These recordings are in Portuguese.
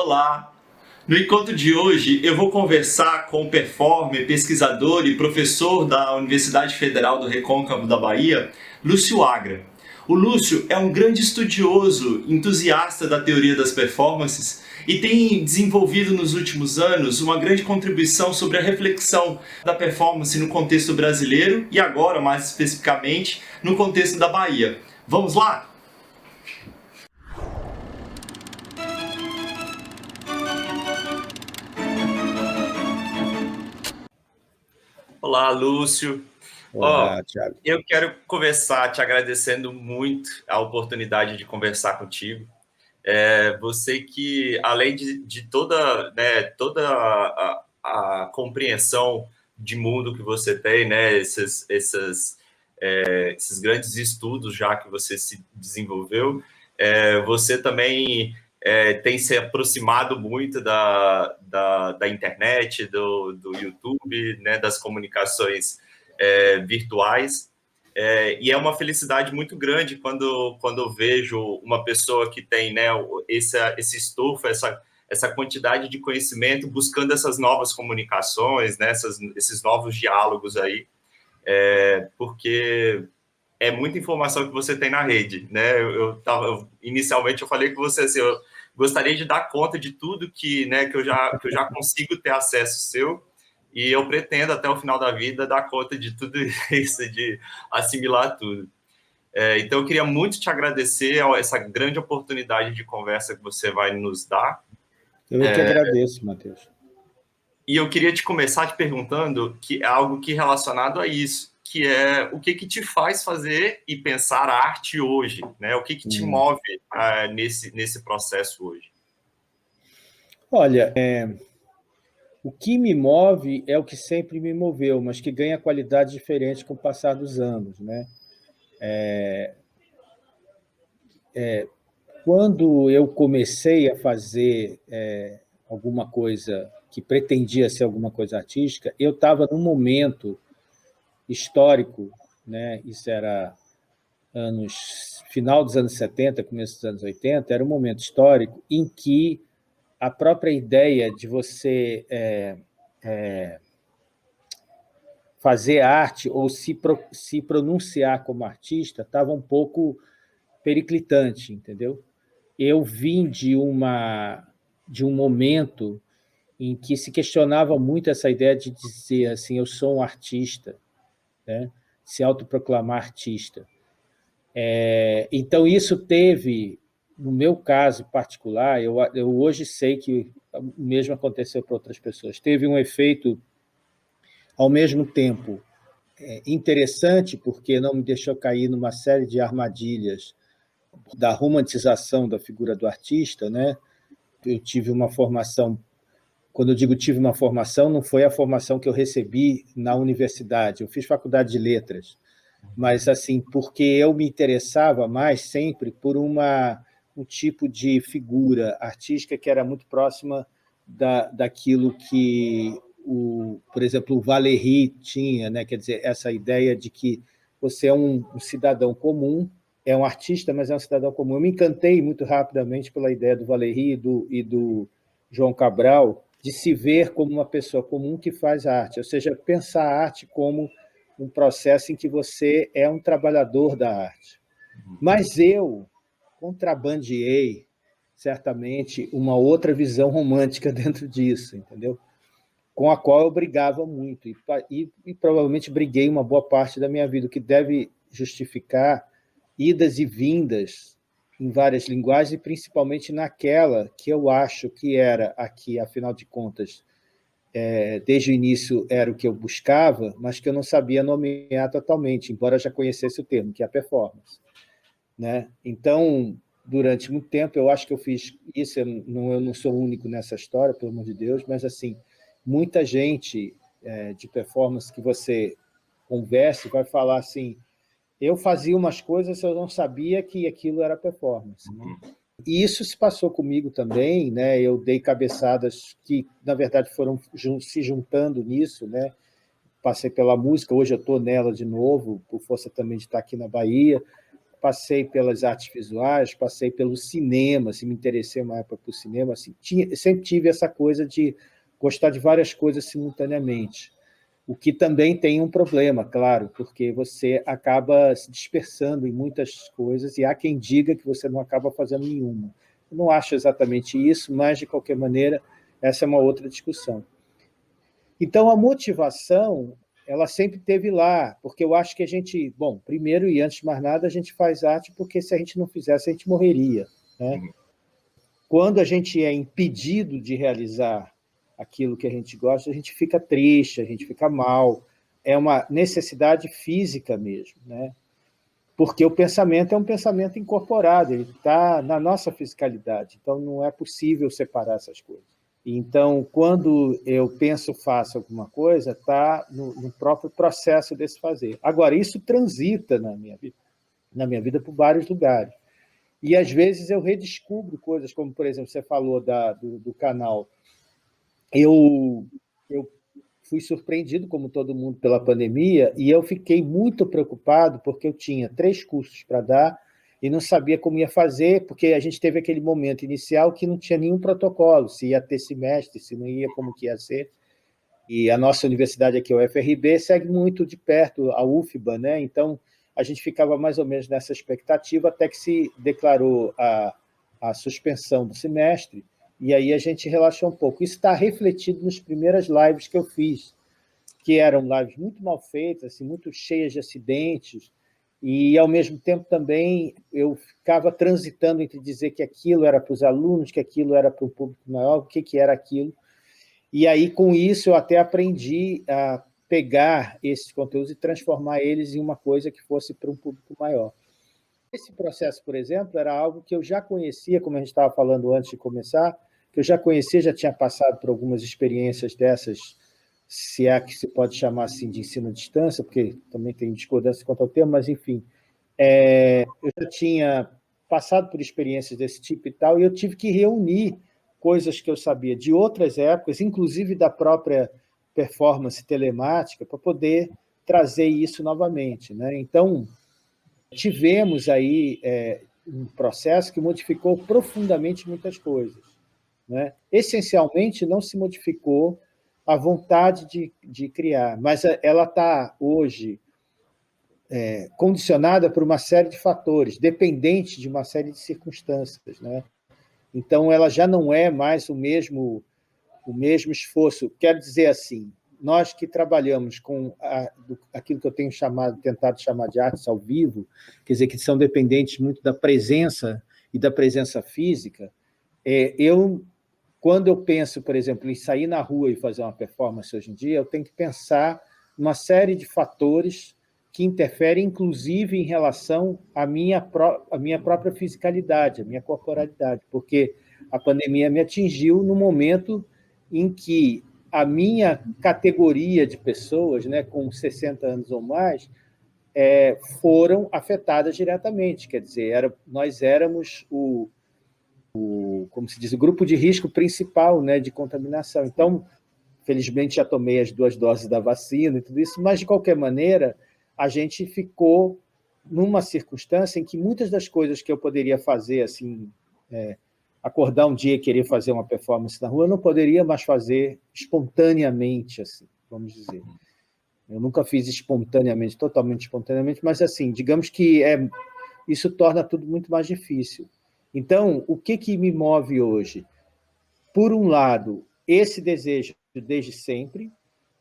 Olá! No encontro de hoje, eu vou conversar com o performer, pesquisador e professor da Universidade Federal do Recôncavo da Bahia, Lúcio Agra. O Lúcio é um grande estudioso, entusiasta da teoria das performances e tem desenvolvido nos últimos anos uma grande contribuição sobre a reflexão da performance no contexto brasileiro e agora, mais especificamente, no contexto da Bahia. Vamos lá? Olá, Lúcio. Olá, Thiago. Eu quero começar te agradecendo muito a oportunidade de conversar contigo. Você que, além de toda, né, toda a compreensão de mundo que você tem, né, esses grandes estudos já que você se desenvolveu, você também tem se aproximado muito da internet, do YouTube, né, das comunicações virtuais. E é uma felicidade muito grande quando eu vejo uma pessoa que tem, né, esse estofo, essa quantidade de conhecimento, buscando essas novas comunicações, né, esses novos diálogos aí, porque é muita informação que você tem na rede, né? Inicialmente eu falei com você assim, eu gostaria de dar conta de tudo né, que eu já consigo ter acesso seu, e eu pretendo até o final da vida dar conta de tudo isso, de assimilar tudo. Então eu queria muito te agradecer essa grande oportunidade de conversa que você vai nos dar. Eu que agradeço, Matheus. E eu queria te começar te perguntando que é algo que é relacionado a isso, que é o que te faz fazer e pensar a arte hoje, né? O que te move nesse processo hoje? Olha, o que me move é o que sempre me moveu, mas que ganha qualidade diferente com o passar dos anos, né? Quando eu comecei a fazer alguma coisa que pretendia ser alguma coisa artística, eu estava num momento histórico, né? Isso era final dos anos 70, começo dos anos 80, era um momento histórico em que a própria ideia de você fazer arte ou se pronunciar como artista estava um pouco periclitante, entendeu? Eu vim de um momento em que se questionava muito essa ideia de dizer assim, eu sou um artista, né? Se autoproclamar artista. Então, isso teve, no meu caso particular, eu hoje sei que o mesmo aconteceu para outras pessoas, teve um efeito, ao mesmo tempo, interessante, porque não me deixou cair numa série de armadilhas da romantização da figura do artista, né? Eu tive uma formação, quando eu digo tive uma formação, não foi a formação que eu recebi na universidade, eu fiz faculdade de letras, mas assim, porque eu me interessava mais sempre por um tipo de figura artística que era muito próxima daquilo que, por exemplo, o Valéry tinha, né? Quer dizer, essa ideia de que você é um cidadão comum, é um artista, mas é um cidadão comum. Eu me encantei muito rapidamente pela ideia do Valéry e do João Cabral de se ver como uma pessoa comum que faz arte, ou seja, pensar a arte como um processo em que você é um trabalhador da arte. Mas eu contrabandeei, certamente, uma outra visão romântica dentro disso, entendeu? Com a qual eu brigava muito, e provavelmente briguei uma boa parte da minha vida, o que deve justificar idas e vindas em várias linguagens, e principalmente naquela que eu acho que era aqui, afinal de contas, desde o início era o que eu buscava, mas que eu não sabia nomear totalmente, embora já conhecesse o termo, que é a performance, né? Então, durante muito tempo, eu acho que eu fiz isso, eu não sou o único nessa história, pelo amor de Deus, mas assim, muita gente de performance que você conversa vai falar assim, eu fazia umas coisas, eu não sabia que aquilo era performance, né? E isso se passou comigo também, né? Eu dei cabeçadas que, na verdade, foram se juntando nisso, né? Passei pela música, hoje eu estou nela de novo, por força também de estar aqui na Bahia, passei pelas artes visuais, passei pelo cinema, assim, me interessei uma época por cinema, assim, sempre tive essa coisa de gostar de várias coisas simultaneamente, o que também tem um problema, claro, porque você acaba se dispersando em muitas coisas e há quem diga que você não acaba fazendo nenhuma. Eu não acho exatamente isso, mas, de qualquer maneira, essa é uma outra discussão. Então, a motivação, ela sempre teve lá, porque eu acho que a gente, bom, primeiro e antes de mais nada, a gente faz arte porque se a gente não fizesse, a gente morreria, né? Quando a gente é impedido de realizar aquilo que a gente gosta, a gente fica triste, a gente fica mal, é uma necessidade física mesmo, né? Porque o pensamento é um pensamento incorporado, ele está na nossa fisicalidade, então não é possível separar essas coisas. Então, quando eu penso, faço alguma coisa, está no próprio processo desse fazer. Agora, isso transita na minha vida por vários lugares. E, às vezes, eu redescubro coisas, como, por exemplo, você falou do canal. Eu fui surpreendido, como todo mundo, pela pandemia, e eu fiquei muito preocupado, porque eu tinha 3 cursos para dar e não sabia como ia fazer, porque a gente teve aquele momento inicial que não tinha nenhum protocolo, se ia ter semestre, se não ia, como que ia ser. E a nossa universidade aqui, a UFRB, segue muito de perto a UFBA, né? Então, a gente ficava mais ou menos nessa expectativa até que se declarou a suspensão do semestre, e aí a gente relaxou um pouco. Isso está refletido nas primeiras lives que eu fiz, que eram lives muito mal feitas, assim, muito cheias de acidentes, e, ao mesmo tempo, também eu ficava transitando entre dizer que aquilo era para os alunos, que aquilo era para o público maior, o que era aquilo. E aí, com isso, eu até aprendi a pegar esses conteúdos e transformar eles em uma coisa que fosse para um público maior. Esse processo, por exemplo, era algo que eu já conhecia, como a gente estava falando antes de começar, que eu já conhecia, já tinha passado por algumas experiências dessas, se é que se pode chamar assim de ensino à distância, porque também tem discordância quanto ao termo, mas, enfim, eu já tinha passado por experiências desse tipo e tal, e eu tive que reunir coisas que eu sabia de outras épocas, inclusive da própria performance telemática, para poder trazer isso novamente, né? Então, tivemos aí um processo que modificou profundamente muitas coisas, né? Essencialmente, não se modificou a vontade de criar, mas ela está hoje condicionada por uma série de fatores, dependente de uma série de circunstâncias, né? Então, ela já não é mais o mesmo esforço. Quero dizer assim, nós que trabalhamos com aquilo que eu tenho tentado chamar de artes ao vivo, quer dizer, que são dependentes muito da presença e da presença física, quando eu penso, por exemplo, em sair na rua e fazer uma performance hoje em dia, eu tenho que pensar uma série de fatores que interferem, inclusive, em relação à minha própria fisicalidade, à minha corporalidade, porque a pandemia me atingiu no momento em que a minha categoria de pessoas, né, com 60 anos ou mais, foram afetadas diretamente. Quer dizer, nós éramos como se diz, o grupo de risco principal, né, de contaminação. Então, felizmente, já tomei as 2 doses da vacina e tudo isso, mas, de qualquer maneira, a gente ficou numa circunstância em que muitas das coisas que eu poderia fazer, assim, acordar um dia e querer fazer uma performance na rua, eu não poderia mais fazer espontaneamente, assim, vamos dizer. Eu nunca fiz espontaneamente, totalmente espontaneamente, mas, assim, digamos que isso torna tudo muito mais difícil. Então, o que me move hoje? Por um lado, esse desejo desde sempre,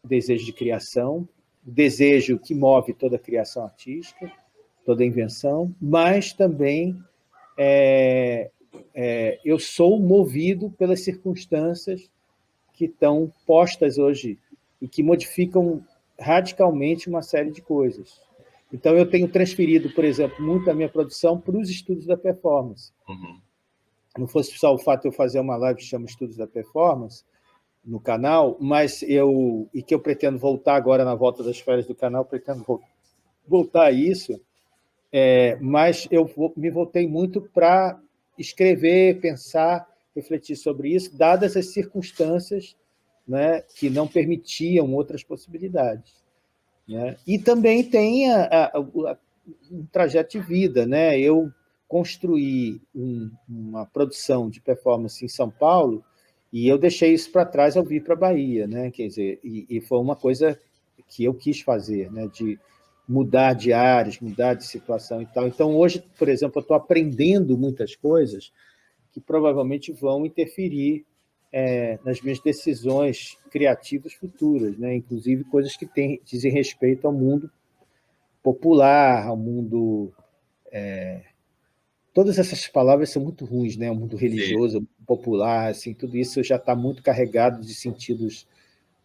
o desejo de criação, o desejo que move toda a criação artística, toda a invenção, mas também eu sou movido pelas circunstâncias que estão postas hoje e que modificam radicalmente uma série de coisas. Então, eu tenho transferido, por exemplo, muito a minha produção para os estudos da performance. Uhum. Não fosse só o fato de eu fazer uma live que chama Estudos da Performance no canal, mas e que eu pretendo voltar agora na volta das férias do canal, pretendo voltar a isso, mas eu me voltei muito para escrever, pensar, refletir sobre isso, dadas as circunstâncias, né, que não permitiam outras possibilidades, né? E também tem um trajeto de vida, né? Eu construí uma produção de performance em São Paulo e eu deixei isso para trás ao vir para a Bahia, né? Quer dizer, e foi uma coisa que eu quis fazer, né? De mudar de áreas, mudar de situação e tal. Então, hoje, por exemplo, eu estou aprendendo muitas coisas que provavelmente vão interferir nas minhas decisões criativas futuras, né? Inclusive coisas que dizem respeito ao mundo popular, ao mundo... Todas essas palavras são muito ruins, né? O mundo Sim. religioso, popular, assim, tudo isso já está muito carregado de sentidos,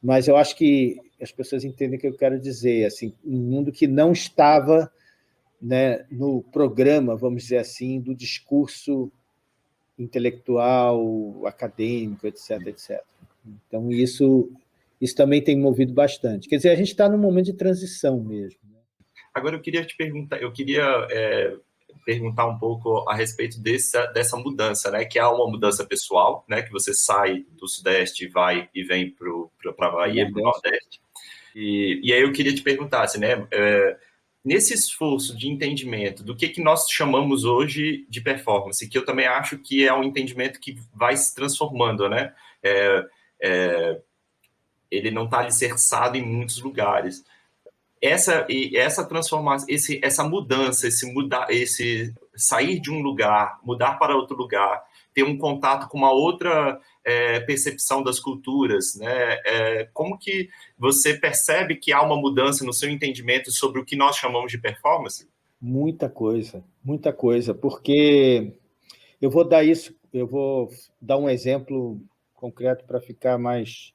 mas eu acho que as pessoas entendem o que eu quero dizer, assim, um mundo que não estava, né, no programa, vamos dizer assim, do discurso intelectual, acadêmico, etc, etc. Então, isso também tem movido bastante. Quer dizer, a gente está num momento de transição mesmo. Agora, eu queria te perguntar, perguntar um pouco a respeito dessa mudança, né? Que há uma mudança pessoal, né? Que você sai do Sudeste e vem para a Bahia, para o Nordeste. E aí eu queria te perguntar, assim, né? Nesse esforço de entendimento do que nós chamamos hoje de performance, que eu também acho que é um entendimento que vai se transformando, né? Ele não está alicerçado em muitos lugares. Essa transformação, essa mudança, esse sair de um lugar, mudar para outro lugar, ter um contato com uma outra percepção das culturas, né? Como que você percebe que há uma mudança no seu entendimento sobre o que nós chamamos de performance? Muita coisa, porque eu vou dar um exemplo concreto para ficar mais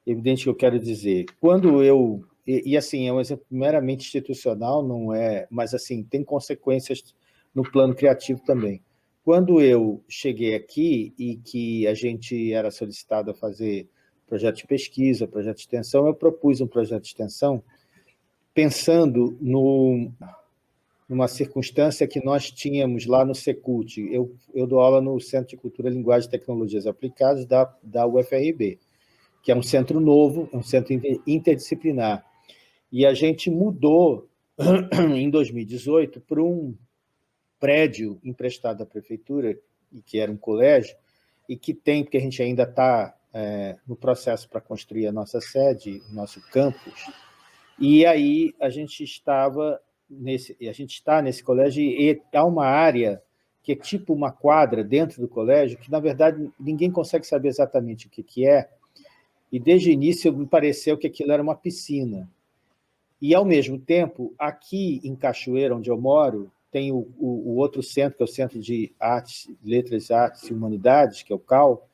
evidente o que eu quero dizer. Quando eu... E assim, é um exemplo meramente institucional, não é, mas assim, tem consequências no plano criativo também. Quando eu cheguei aqui e que a gente era solicitado a fazer projeto de pesquisa, projeto de extensão, eu propus um projeto de extensão pensando numa circunstância que nós tínhamos lá no Secult. Eu dou aula no Centro de Cultura, Linguagem e Tecnologias Aplicadas da UFRB, que é um centro novo, é um centro interdisciplinar. E a gente mudou, em 2018, para um prédio emprestado à prefeitura, que era um colégio, e que tem, porque a gente ainda está no processo para construir a nossa sede, o nosso campus, e aí a gente está nesse colégio e há uma área que é tipo uma quadra dentro do colégio, que, na verdade, ninguém consegue saber exatamente o que é, e desde o início me pareceu que aquilo era uma piscina. E, ao mesmo tempo, aqui em Cachoeira, onde eu moro, tem o outro centro, que é o Centro de Artes, Letras, Artes e Humanidades, que é o CAL,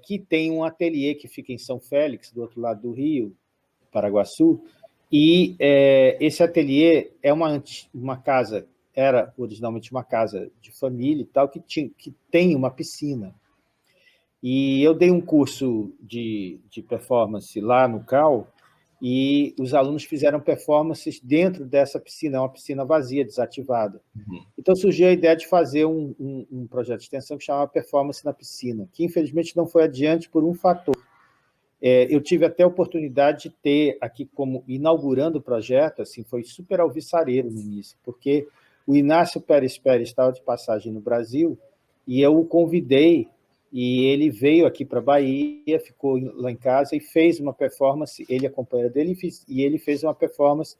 que tem um ateliê que fica em São Félix, do outro lado do Rio, Paraguaçu, e esse ateliê é uma casa, era originalmente uma casa de família e tal, que tem uma piscina. E eu dei um curso de performance lá no CAL, e os alunos fizeram performances dentro dessa piscina, uma piscina vazia, desativada. Então, surgiu a ideia de fazer um projeto de extensão que chamava Performance na Piscina, que, infelizmente, não foi adiante por um fator. Eu tive até a oportunidade de ter aqui, como inaugurando o projeto, assim, foi super alvissareiro no início, porque o Inácio Pérez Pérez estava de passagem no Brasil e eu o convidei, e ele veio aqui para a Bahia, ficou lá em casa e fez uma performance, ele e a companheira dele, e ele fez uma performance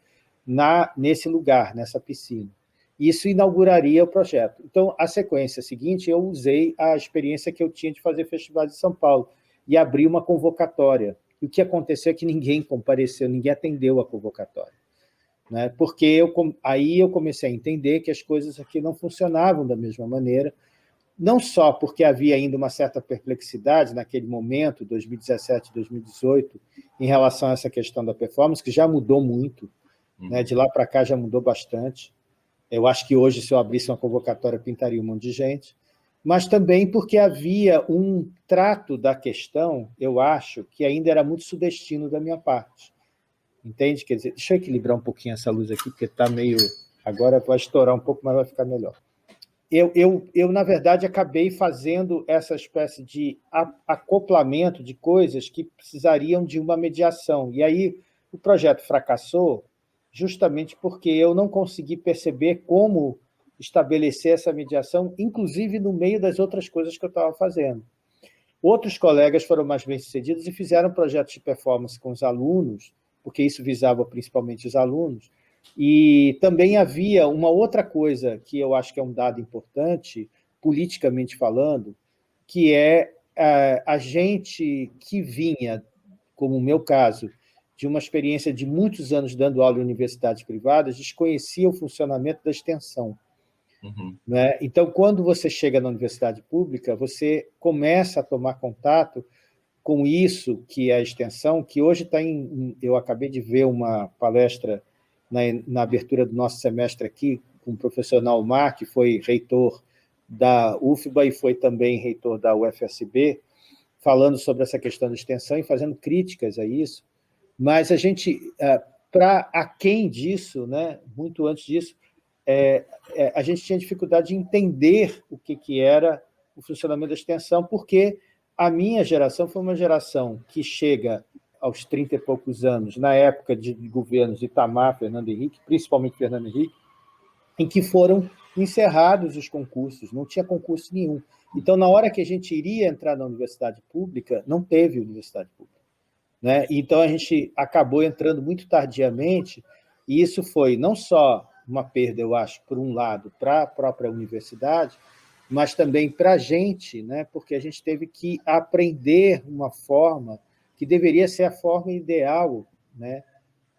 nesse lugar, nessa piscina. Isso inauguraria o projeto. Então, a sequência seguinte, eu usei a experiência que eu tinha de fazer festivais de São Paulo e abri uma convocatória. E o que aconteceu é que ninguém compareceu, ninguém atendeu a convocatória, né? Porque aí eu comecei a entender que as coisas aqui não funcionavam da mesma maneira, não só porque havia ainda uma certa perplexidade naquele momento, 2017, 2018, em relação a essa questão da performance, que já mudou muito, né? De lá para cá já mudou bastante. Eu acho que hoje, se eu abrisse uma convocatória, pintaria um monte de gente, mas também porque havia um trato da questão, eu acho, que ainda era muito sudestino da minha parte. Entende? Quer dizer, deixa eu equilibrar um pouquinho essa luz aqui, porque está meio... Agora vai estourar um pouco, mas vai ficar melhor. Eu, na verdade, acabei fazendo essa espécie de acoplamento de coisas que precisariam de uma mediação. E aí o projeto fracassou justamente porque eu não consegui perceber como estabelecer essa mediação, inclusive no meio das outras coisas que eu estava fazendo. Outros colegas foram mais bem-sucedidos e fizeram projetos de performance com os alunos, porque isso visava principalmente os alunos, e também havia uma outra coisa que eu acho que é um dado importante, politicamente falando, que é a gente que vinha, como o meu caso, de uma experiência de muitos anos dando aula em universidades privadas, desconhecia o funcionamento da extensão. Uhum. Né? Então, quando você chega na universidade pública, você começa a tomar contato com isso, que é a extensão, que hoje está em... Eu acabei de ver uma palestra na abertura do nosso semestre aqui, com o professor Naumar, que foi reitor da UFBA e foi também reitor da UFSB, falando sobre essa questão da extensão e fazendo críticas a isso. Mas a gente, para aquém disso, né, muito antes disso, a gente tinha dificuldade de entender o que era o funcionamento da extensão, porque a minha geração foi uma geração que chega aos 30 e poucos anos, na época de governos de Itamar, Fernando Henrique, principalmente Fernando Henrique, em que foram encerrados os concursos, não tinha concurso nenhum. Então, na hora que a gente iria entrar na universidade pública, não teve universidade pública. Né? Então, a gente acabou entrando muito tardiamente, e isso foi não só uma perda, eu acho, por um lado, para a própria universidade, mas também para a gente, né? Porque a gente teve que aprender uma forma que deveria ser a forma ideal, né?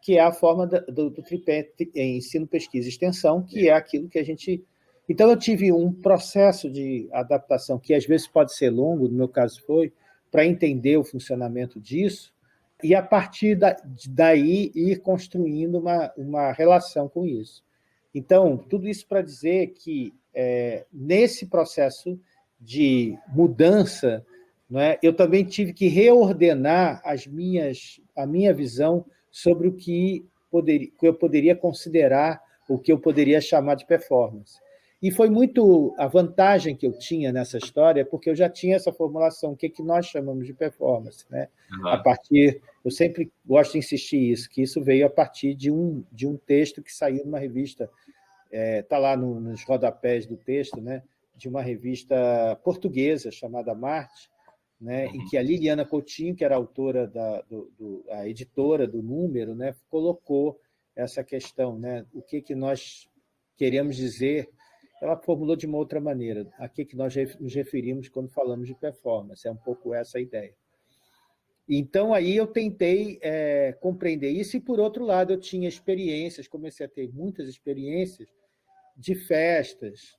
Que é a forma do tripé ensino, pesquisa e extensão, que é aquilo que a gente... Então, eu tive um processo de adaptação, que às vezes pode ser longo, no meu caso foi, para entender o funcionamento disso, e, a partir daí, ir construindo uma relação com isso. Então, tudo isso para dizer que, nesse processo de mudança, né, eu também tive que reordenar a minha visão sobre o que eu poderia considerar, o que eu poderia chamar de performance. E foi muito a vantagem que eu tinha nessa história, porque eu já tinha essa formulação, o que nós chamamos de performance. Né? A partir, eu sempre gosto de insistir isso, que isso veio a partir de um texto que saiu numa revista, está lá nos rodapés do texto, né? De uma revista portuguesa chamada Marte, né? Em que a Liliana Coutinho, que era a autora, a editora do número, né? Colocou essa questão, né? O que nós queremos dizer. Ela formulou de uma outra maneira, a que nós nos referimos quando falamos de performance, é um pouco essa a ideia. Então, aí eu tentei compreender isso, e, por outro lado, eu tinha experiências, comecei a ter muitas experiências de festas,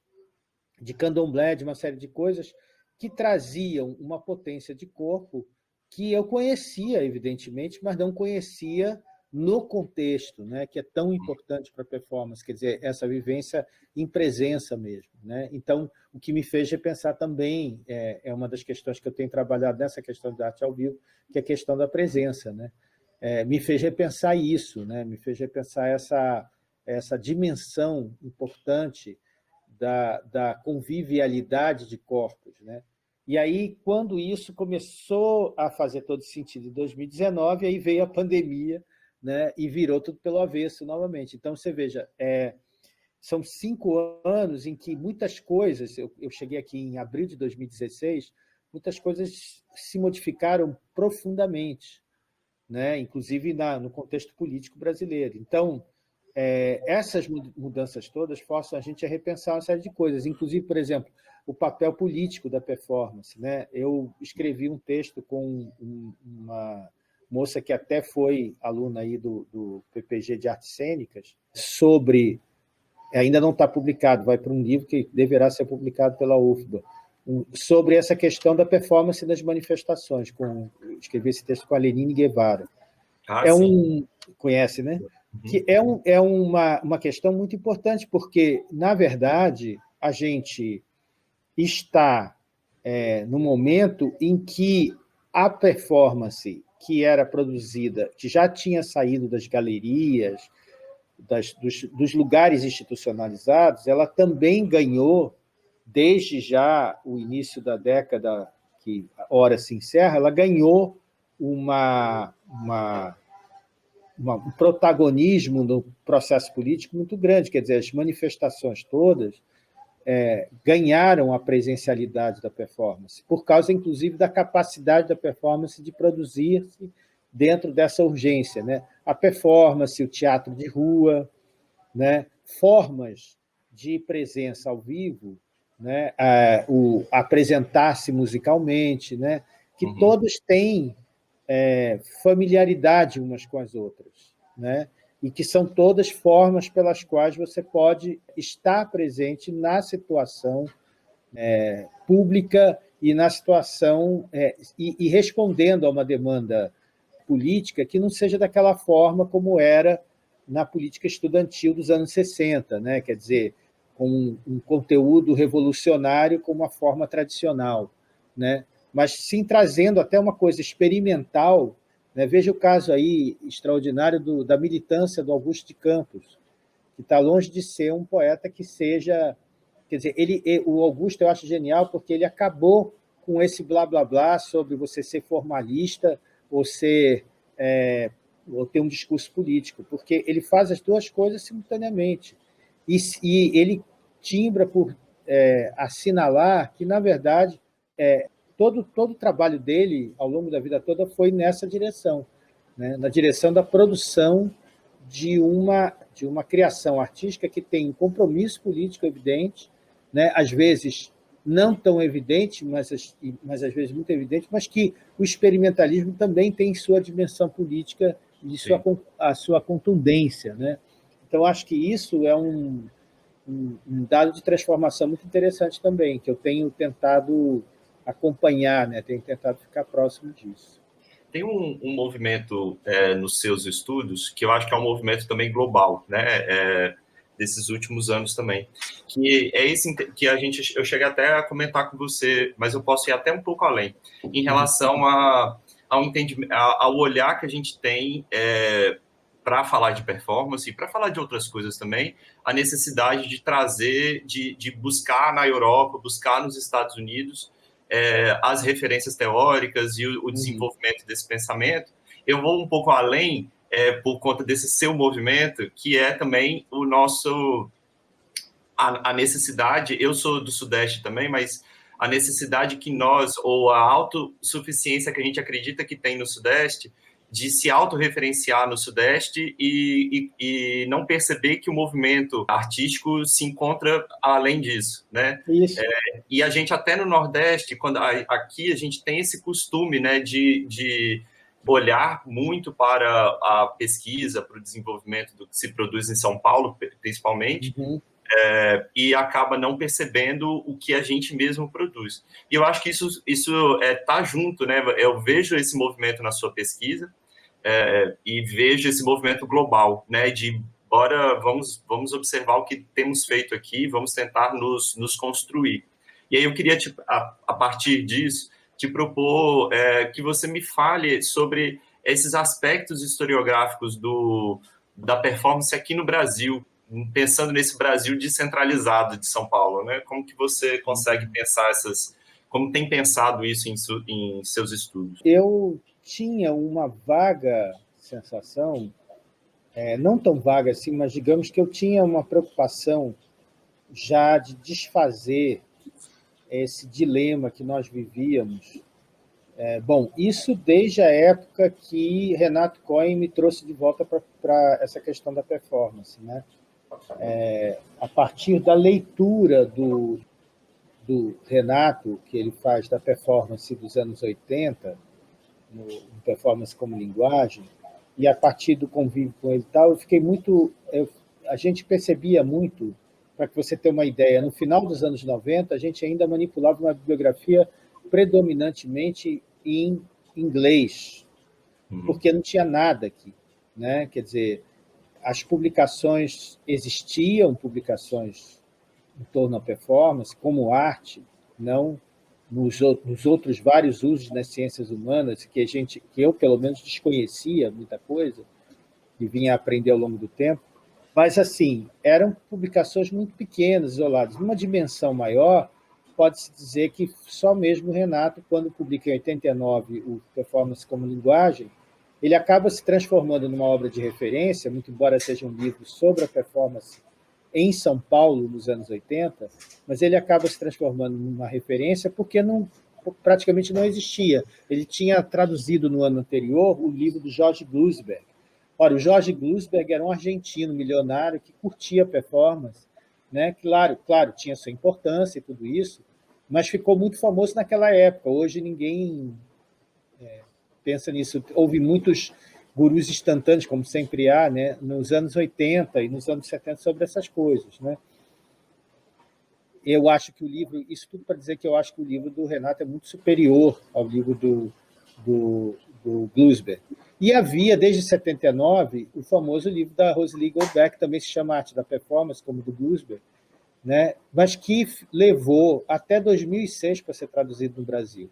de candomblé, de uma série de coisas que traziam uma potência de corpo que eu conhecia, evidentemente, mas não conhecia no contexto, né, que é tão importante para a performance, quer dizer, essa vivência em presença mesmo. Né? Então, o que me fez repensar também, é uma das questões que eu tenho trabalhado nessa questão da arte ao vivo, que é a questão da presença. Né? Me fez repensar isso, né? Me fez repensar essa dimensão importante da convivialidade de corpos. Né? E aí, quando isso começou a fazer todo sentido em 2019, aí veio a pandemia, né? E virou tudo pelo avesso novamente. Então, você veja, são 5 anos em que muitas coisas, eu cheguei aqui em abril de 2016, muitas coisas se modificaram profundamente, né? Inclusive no contexto político brasileiro. Então, essas mudanças todas forçam a gente a repensar uma série de coisas, inclusive, por exemplo, o papel político da performance. Né? Eu escrevi um texto com uma moça que até foi aluna aí do PPG de Artes Cênicas, sobre... Ainda não está publicado, vai para um livro que deverá ser publicado pela UFBA, sobre essa questão da performance nas manifestações. Escrevi esse texto com a Lenine Guevara. Conhece, né? Que é uma questão muito importante, porque, na verdade, a gente está no momento em que a performance que era produzida, que já tinha saído das galerias, dos lugares institucionalizados, ela também ganhou, desde já o início da década que ora se encerra, ela ganhou uma um protagonismo no processo político muito grande, quer dizer, as manifestações todas ganharam a presencialidade da performance, por causa, inclusive, da capacidade da performance de produzir-se dentro dessa urgência, né? A performance, o teatro de rua, né? Formas de presença ao vivo, né? O apresentar-se musicalmente, né? Que todos têm familiaridade umas com as outras, né? E que são todas formas pelas quais você pode estar presente na situação pública e na situação e respondendo a uma demanda política que não seja daquela forma como era na política estudantil dos anos 60, né? Quer dizer, com um conteúdo revolucionário com uma forma tradicional, né? Mas sim trazendo até uma coisa experimental, né? Veja o caso aí extraordinário da militância do Augusto de Campos, que está longe de ser um poeta que seja... Quer dizer, o Augusto eu acho genial porque ele acabou com esse blá-blá-blá sobre você ser formalista ou ou ter um discurso político, porque ele faz as duas coisas simultaneamente. E ele timbra por assinalar que, na verdade, todo o trabalho dele, ao longo da vida toda, foi nessa direção, né? Na direção da produção de uma criação artística que tem um compromisso político evidente, né? Às vezes não tão evidente, mas às vezes muito evidente, mas que o experimentalismo também tem sua dimensão política e a sua contundência, né? Então, acho que isso é um dado de transformação muito interessante também, que eu tenho tentado acompanhar, né? Tenho tentado ficar próximo disso. Tem um movimento nos seus estudos que eu acho que é um movimento também global, né? Desses últimos anos também, que é esse que eu cheguei até a comentar com você, mas eu posso ir até um pouco além, em relação ao entendimento, ao olhar que a gente tem para falar de performance e para falar de outras coisas também, a necessidade de trazer, de buscar na Europa, buscar nos Estados Unidos as referências teóricas e o desenvolvimento desse pensamento. Eu vou um pouco além por conta desse seu movimento, que é também a necessidade, eu sou do Sudeste também, mas a necessidade que nós, ou a autossuficiência que a gente acredita que tem no Sudeste, de se autorreferenciar no Sudeste e não perceber que o movimento artístico se encontra além disso, né? Isso. E a gente até no Nordeste, aqui a gente tem esse costume, né, de olhar muito para a pesquisa, para o desenvolvimento do que se produz em São Paulo, principalmente, e acaba não percebendo o que a gente mesmo produz. E eu acho que isso tá junto, né? Eu vejo esse movimento na sua pesquisa e vejo esse movimento global, né? Bora, vamos observar o que temos feito aqui, vamos tentar nos construir. E aí eu queria, a partir disso, te propor que você me fale sobre esses aspectos historiográficos da performance aqui no Brasil, pensando nesse Brasil descentralizado de São Paulo, né? Como que você consegue pensar como tem pensado isso em seus estudos? Eu tinha uma vaga sensação, não tão vaga assim, mas digamos que eu tinha uma preocupação já de desfazer esse dilema que nós vivíamos. Bom, isso desde a época que Renato Cohen me trouxe de volta para essa questão da performance, né? A partir da leitura do Renato, que ele faz da performance dos anos 80, no Performance como Linguagem, e a partir do convívio com ele e tal, eu fiquei muito... a gente percebia muito, para que você tenha uma ideia, no final dos anos 90, a gente ainda manipulava uma bibliografia predominantemente em inglês, porque não tinha nada aqui, né? Quer dizer, as publicações existiam, publicações em torno da performance, como arte, não nos outros vários usos nas ciências humanas, que eu, pelo menos, desconhecia muita coisa, e vinha a aprender ao longo do tempo, mas, assim, eram publicações muito pequenas, isoladas. Numa dimensão maior, pode-se dizer que só mesmo o Renato, quando publica em 89 o Performance como Linguagem, ele acaba se transformando numa obra de referência, muito embora seja um livro sobre a performance em São Paulo, nos anos 80, mas ele acaba se transformando numa referência porque praticamente não existia. Ele tinha traduzido no ano anterior o livro do Jorge Glusberg. Ora, o Jorge Glusberg era um argentino milionário que curtia performance, né? Claro, tinha sua importância e tudo isso, mas ficou muito famoso naquela época. Hoje ninguém pensa nisso. Houve muitos gurus instantâneos, como sempre há, né, nos anos 80 e nos anos 70 sobre essas coisas, né? Eu acho que o livro, isso tudo para dizer que eu acho que o livro do Renato é muito superior ao livro do Glusberg. E havia, desde 79, o famoso livro da Rosalie Goldbeck, que também se chama Arte da Performance, como o do Glusberg, né? Mas que levou até 2006 para ser traduzido no Brasil.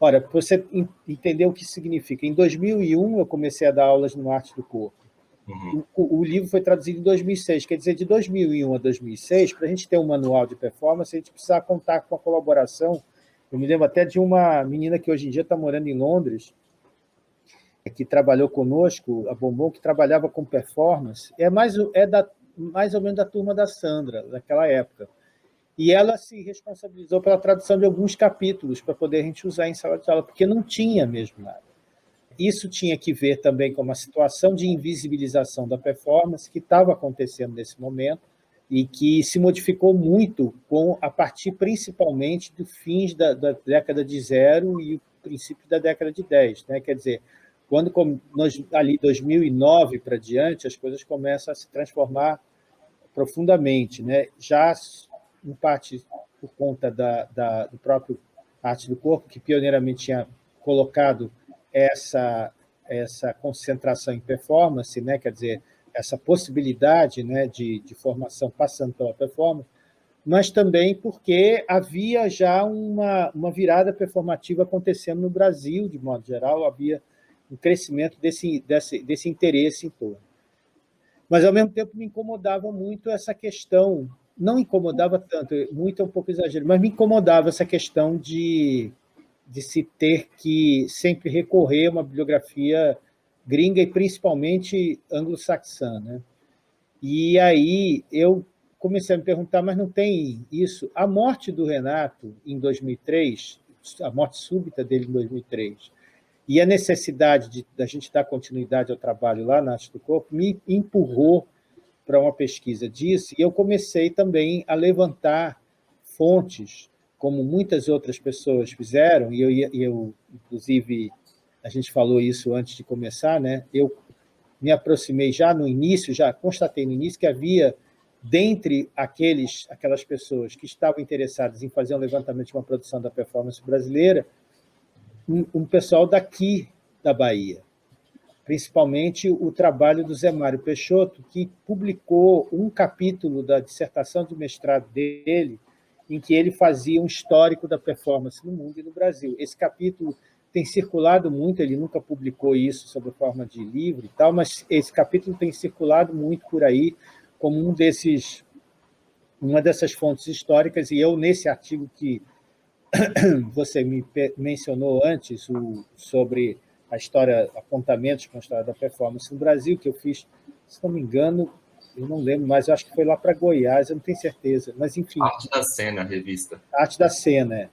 Ora, para você entender o que significa, em 2001 eu comecei a dar aulas no Arte do Corpo. O livro foi traduzido em 2006, quer dizer, de 2001 a 2006, para a gente ter um manual de performance, a gente precisava contar com a colaboração. Eu me lembro até de uma menina que hoje em dia está morando em Londres, que trabalhou conosco, a Bombom, que trabalhava com performance, mais ou menos da turma da Sandra, daquela época. E ela se responsabilizou pela tradução de alguns capítulos para poder a gente usar em sala de aula, porque não tinha mesmo nada. Isso tinha que ver também com uma situação de invisibilização da performance que estava acontecendo nesse momento e que se modificou muito a partir, principalmente, do fins da década de 0 e o princípio da década de 10. Né? Quer dizer, quando ali 2009 para diante, as coisas começam a se transformar profundamente, né? Já em parte por conta do próprio Arte do Corpo, que pioneiramente tinha colocado essa concentração em performance, né? Quer dizer, essa possibilidade, né, de formação passando pela performance, mas também porque havia já uma virada performativa acontecendo no Brasil, de modo geral, havia um crescimento desse interesse em torno. Mas, ao mesmo tempo, me incomodava muito essa questão, não incomodava tanto, muito é um pouco exagero, mas me incomodava essa questão de se ter que sempre recorrer a uma bibliografia gringa e principalmente anglo-saxã, né? E aí eu comecei a me perguntar, mas não tem isso? A morte do Renato em 2003, a morte súbita dele em 2003, e a necessidade da gente dar continuidade ao trabalho lá na Arte do Corpo me empurrou para uma pesquisa disso, e eu comecei também a levantar fontes, como muitas outras pessoas fizeram, e eu inclusive, a gente falou isso antes de começar, né? Eu me aproximei já no início, já constatei no início que havia, dentre aquelas pessoas que estavam interessadas em fazer um levantamento de uma produção da performance brasileira, um pessoal daqui da Bahia, principalmente o trabalho do Zé Mário Peixoto, que publicou um capítulo da dissertação de mestrado dele, em que ele fazia um histórico da performance no mundo e no Brasil. Esse capítulo tem circulado muito, ele nunca publicou isso sob forma de livro e tal, mas esse capítulo tem circulado muito por aí como uma dessas fontes históricas, e eu, nesse artigo que você me mencionou antes, sobre a história, apontamentos com a história da performance no Brasil, que eu fiz, se não me engano, eu não lembro, mas eu acho que foi lá para Goiás, eu não tenho certeza, mas enfim. Arte da Cena, a revista. Arte da Cena.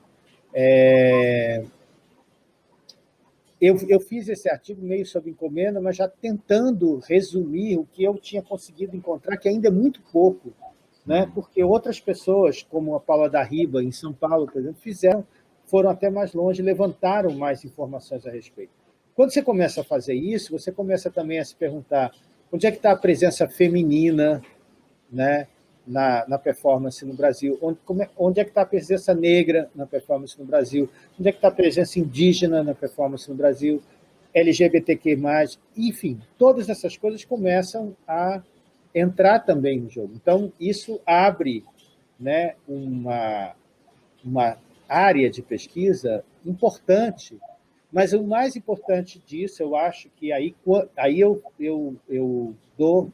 Eu fiz esse artigo meio sob encomenda, mas já tentando resumir o que eu tinha conseguido encontrar, que ainda é muito pouco, né? Porque outras pessoas, como a Paula da Riba, em São Paulo, por exemplo, foram até mais longe, levantaram mais informações a respeito. Quando você começa a fazer isso, você começa também a se perguntar onde é que está a presença feminina, né, na performance no Brasil, onde é que está a presença negra na performance no Brasil, onde é que está a presença indígena na performance no Brasil, LGBTQ+, enfim, todas essas coisas começam a entrar também no jogo. Então, isso abre, né, uma área de pesquisa importante, mas o mais importante disso, eu acho que aí eu dou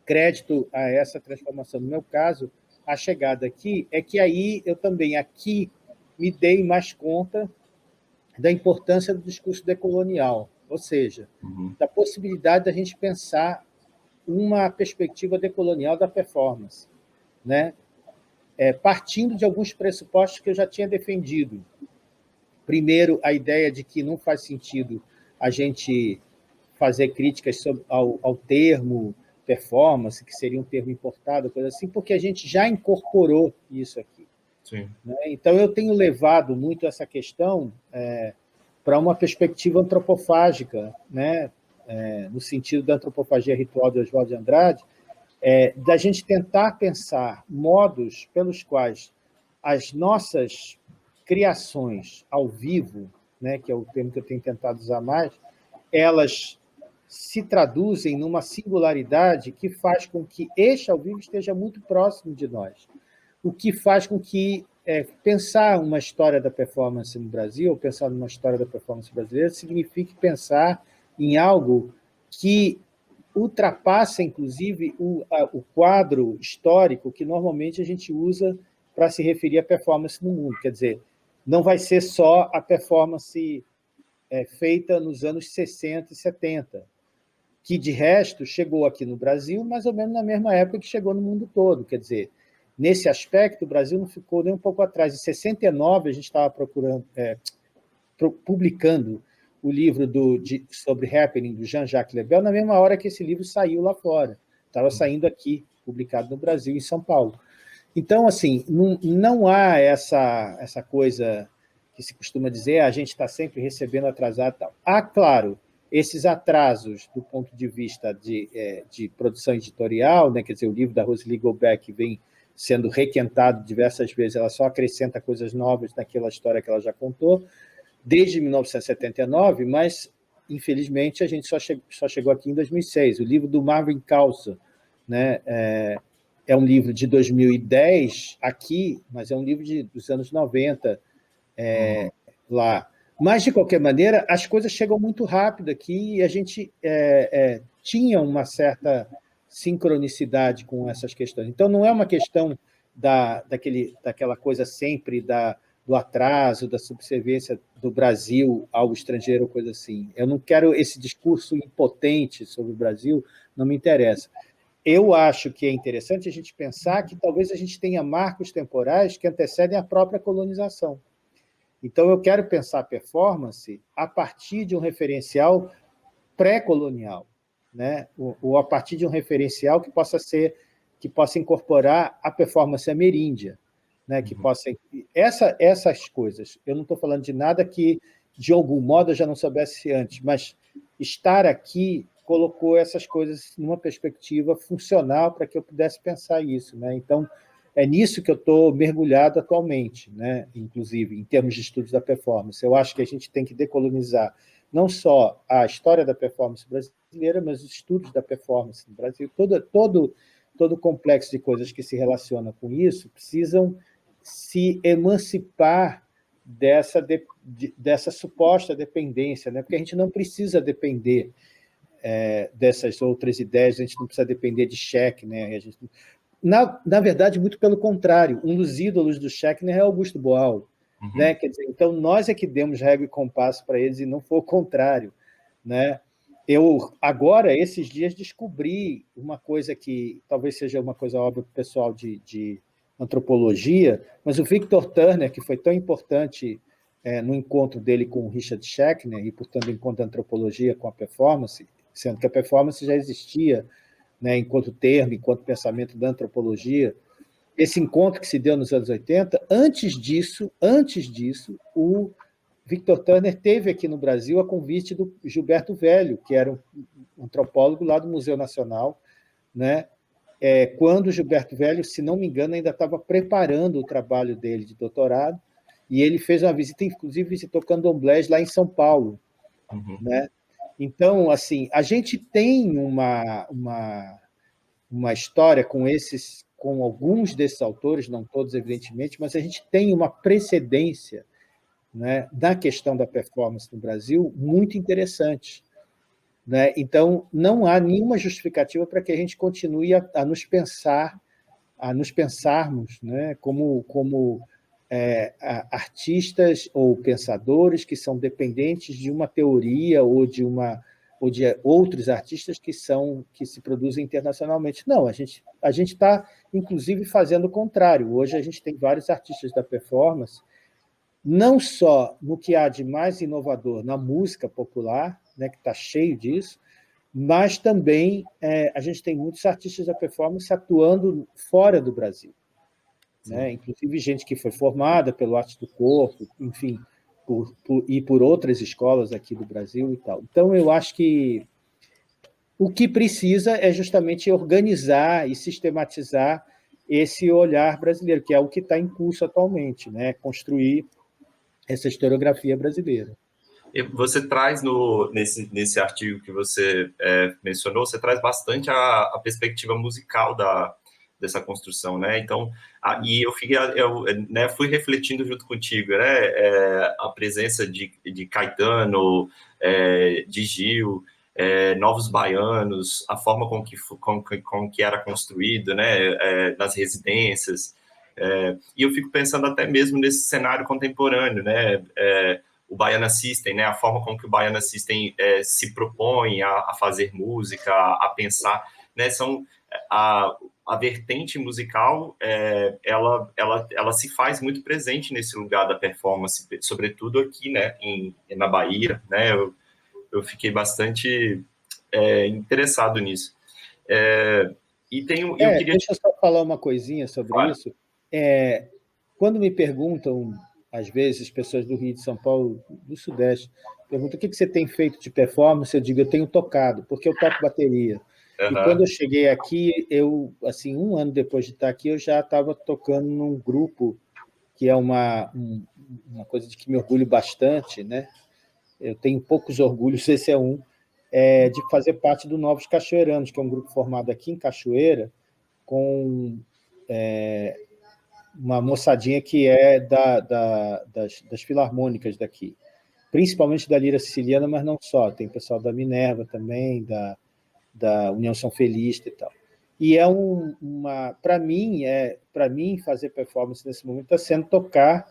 crédito a essa transformação. No meu caso, a chegada aqui é que aí eu também aqui me dei mais conta da importância do discurso decolonial, ou seja, da possibilidade da gente pensar uma perspectiva decolonial da performance, né? Partindo de alguns pressupostos que eu já tinha defendido. Primeiro, a ideia de que não faz sentido a gente fazer críticas ao termo performance, que seria um termo importado, coisa assim, porque a gente já incorporou isso aqui. Sim. Né? Então, eu tenho levado muito essa questão para uma perspectiva antropofágica, né? No sentido da antropofagia ritual de Oswald de Andrade, da gente tentar pensar modos pelos quais as nossas criações ao vivo, né, que é o termo que eu tenho tentado usar mais, elas se traduzem numa singularidade que faz com que este ao vivo esteja muito próximo de nós, o que faz com que pensar uma história da performance no Brasil, ou pensar numa história da performance brasileira, signifique pensar em algo que ultrapassa, inclusive, o quadro histórico que normalmente a gente usa para se referir à performance no mundo. Quer dizer, não vai ser só a performance feita nos anos 60 e 70, que, de resto, chegou aqui no Brasil mais ou menos na mesma época que chegou no mundo todo. Quer dizer, nesse aspecto, o Brasil não ficou nem um pouco atrás. Em 69, a gente estava publicando o livro sobre Happening, do Jean-Jacques Lebel, na mesma hora que esse livro saiu lá fora. Estava saindo aqui, publicado no Brasil, em São Paulo. Então, assim, não há essa coisa que se costuma dizer, a gente está sempre recebendo atrasado e tal. Há, claro, esses atrasos do ponto de vista de produção editorial, né? Quer dizer, o livro da Rosely Gobeck vem sendo requentado diversas vezes, ela só acrescenta coisas novas naquela história que ela já contou, desde 1979, mas, infelizmente, a gente só chegou aqui em 2006. O livro do Marvin Calça, né, é um livro de 2010 aqui, mas é um livro dos anos 90 lá. Mas, de qualquer maneira, as coisas chegam muito rápido aqui e a gente tinha uma certa sincronicidade com essas questões. Então, não é uma questão daquela coisa sempre do atraso, da subserviência do Brasil ao estrangeiro, coisa assim. Eu não quero esse discurso impotente sobre o Brasil, não me interessa. Eu acho que é interessante a gente pensar que talvez a gente tenha marcos temporais que antecedem a própria colonização. Então, eu quero pensar a performance a partir de um referencial pré-colonial, né? Ou a partir de um referencial que possa incorporar a performance ameríndia, né? Que possa essas coisas. Eu não estou falando de nada que de algum modo eu já não soubesse antes, mas estar aqui colocou essas coisas numa perspectiva funcional para que eu pudesse pensar isso, né? Então, é nisso que eu estou mergulhado atualmente, né? Inclusive, em termos de estudos da performance. Eu acho que a gente tem que decolonizar não só a história da performance brasileira, mas os estudos da performance no Brasil. Todo o complexo de coisas que se relaciona com isso precisam se emancipar dessa suposta dependência, né? Porque a gente não precisa depender dessas outras ideias, a gente não precisa depender de Schechner. Na verdade, muito pelo contrário, um dos ídolos do Schechner é Augusto Boal. Né? Quer dizer, então, nós é que demos régua e compasso para eles e não foi o contrário. Né? Eu, agora, esses dias, descobri uma coisa que talvez seja uma coisa óbvia para o pessoal de antropologia, mas o Victor Turner, que foi tão importante no encontro dele com o Richard Schechner, e, portanto, enquanto antropologia com a performance, sendo que a performance já existia, né, enquanto termo, enquanto pensamento da antropologia, esse encontro que se deu nos anos 80, antes disso, o Victor Turner teve aqui no Brasil a convite do Gilberto Velho, que era um antropólogo lá do Museu Nacional, né? Quando o Gilberto Velho, se não me engano, ainda estava preparando o trabalho dele de doutorado, e ele fez uma visita, inclusive visitou Candomblés lá em São Paulo. Né? Então, assim, a gente tem uma história com alguns desses autores, não todos, evidentemente, mas a gente tem uma precedência, né, da questão da performance no Brasil muito interessante. Né? Então, não há nenhuma justificativa para que a gente continue a nos pensarmos, né, como artistas ou pensadores que são dependentes de uma teoria ou de outros artistas que se produzem internacionalmente. Não, a gente está, inclusive, fazendo o contrário. Hoje a gente tem vários artistas da performance, não só no que há de mais inovador na música popular, né, que está cheio disso, mas também a gente tem muitos artistas da performance atuando fora do Brasil, né? Inclusive gente que foi formada pelo Arte do Corpo, enfim, por outras escolas aqui do Brasil e tal. Então, eu acho que o que precisa é justamente organizar e sistematizar esse olhar brasileiro, que é o que está em curso atualmente, né? Construir essa historiografia brasileira. Você traz nesse artigo que você mencionou, você traz bastante a perspectiva musical dessa construção, né? Então, e eu fui refletindo junto contigo, né? A presença de Caetano, de Gil, Novos Baianos, a forma com que era construído, né? Nas residências. E eu fico pensando até mesmo nesse cenário contemporâneo, né? O Baiana System, né? A forma com que o Baiana System se propõe a fazer música, a pensar, né? A vertente musical, ela se faz muito presente nesse lugar da performance, sobretudo aqui, né? Na Bahia, né? Eu fiquei bastante interessado nisso. Deixa eu só falar uma coisinha sobre isso. Quando me perguntam, às vezes, pessoas do Rio de São Paulo, do Sudeste, perguntam o que você tem feito de performance, eu digo, eu tenho tocado, porque eu toco bateria. E quando eu cheguei aqui, assim, 1 ano depois de estar aqui, eu já estava tocando num grupo que é uma coisa de que me orgulho bastante, né? Eu tenho poucos orgulhos, esse é um, de fazer parte do Novos Cachoeiranos, que é um grupo formado aqui em Cachoeira, com uma moçadinha que é das filarmônicas daqui, principalmente da Lira Siciliana, mas não só, tem pessoal da Minerva também, da União São Felista e tal. E para mim, fazer performance nesse momento está sendo tocar,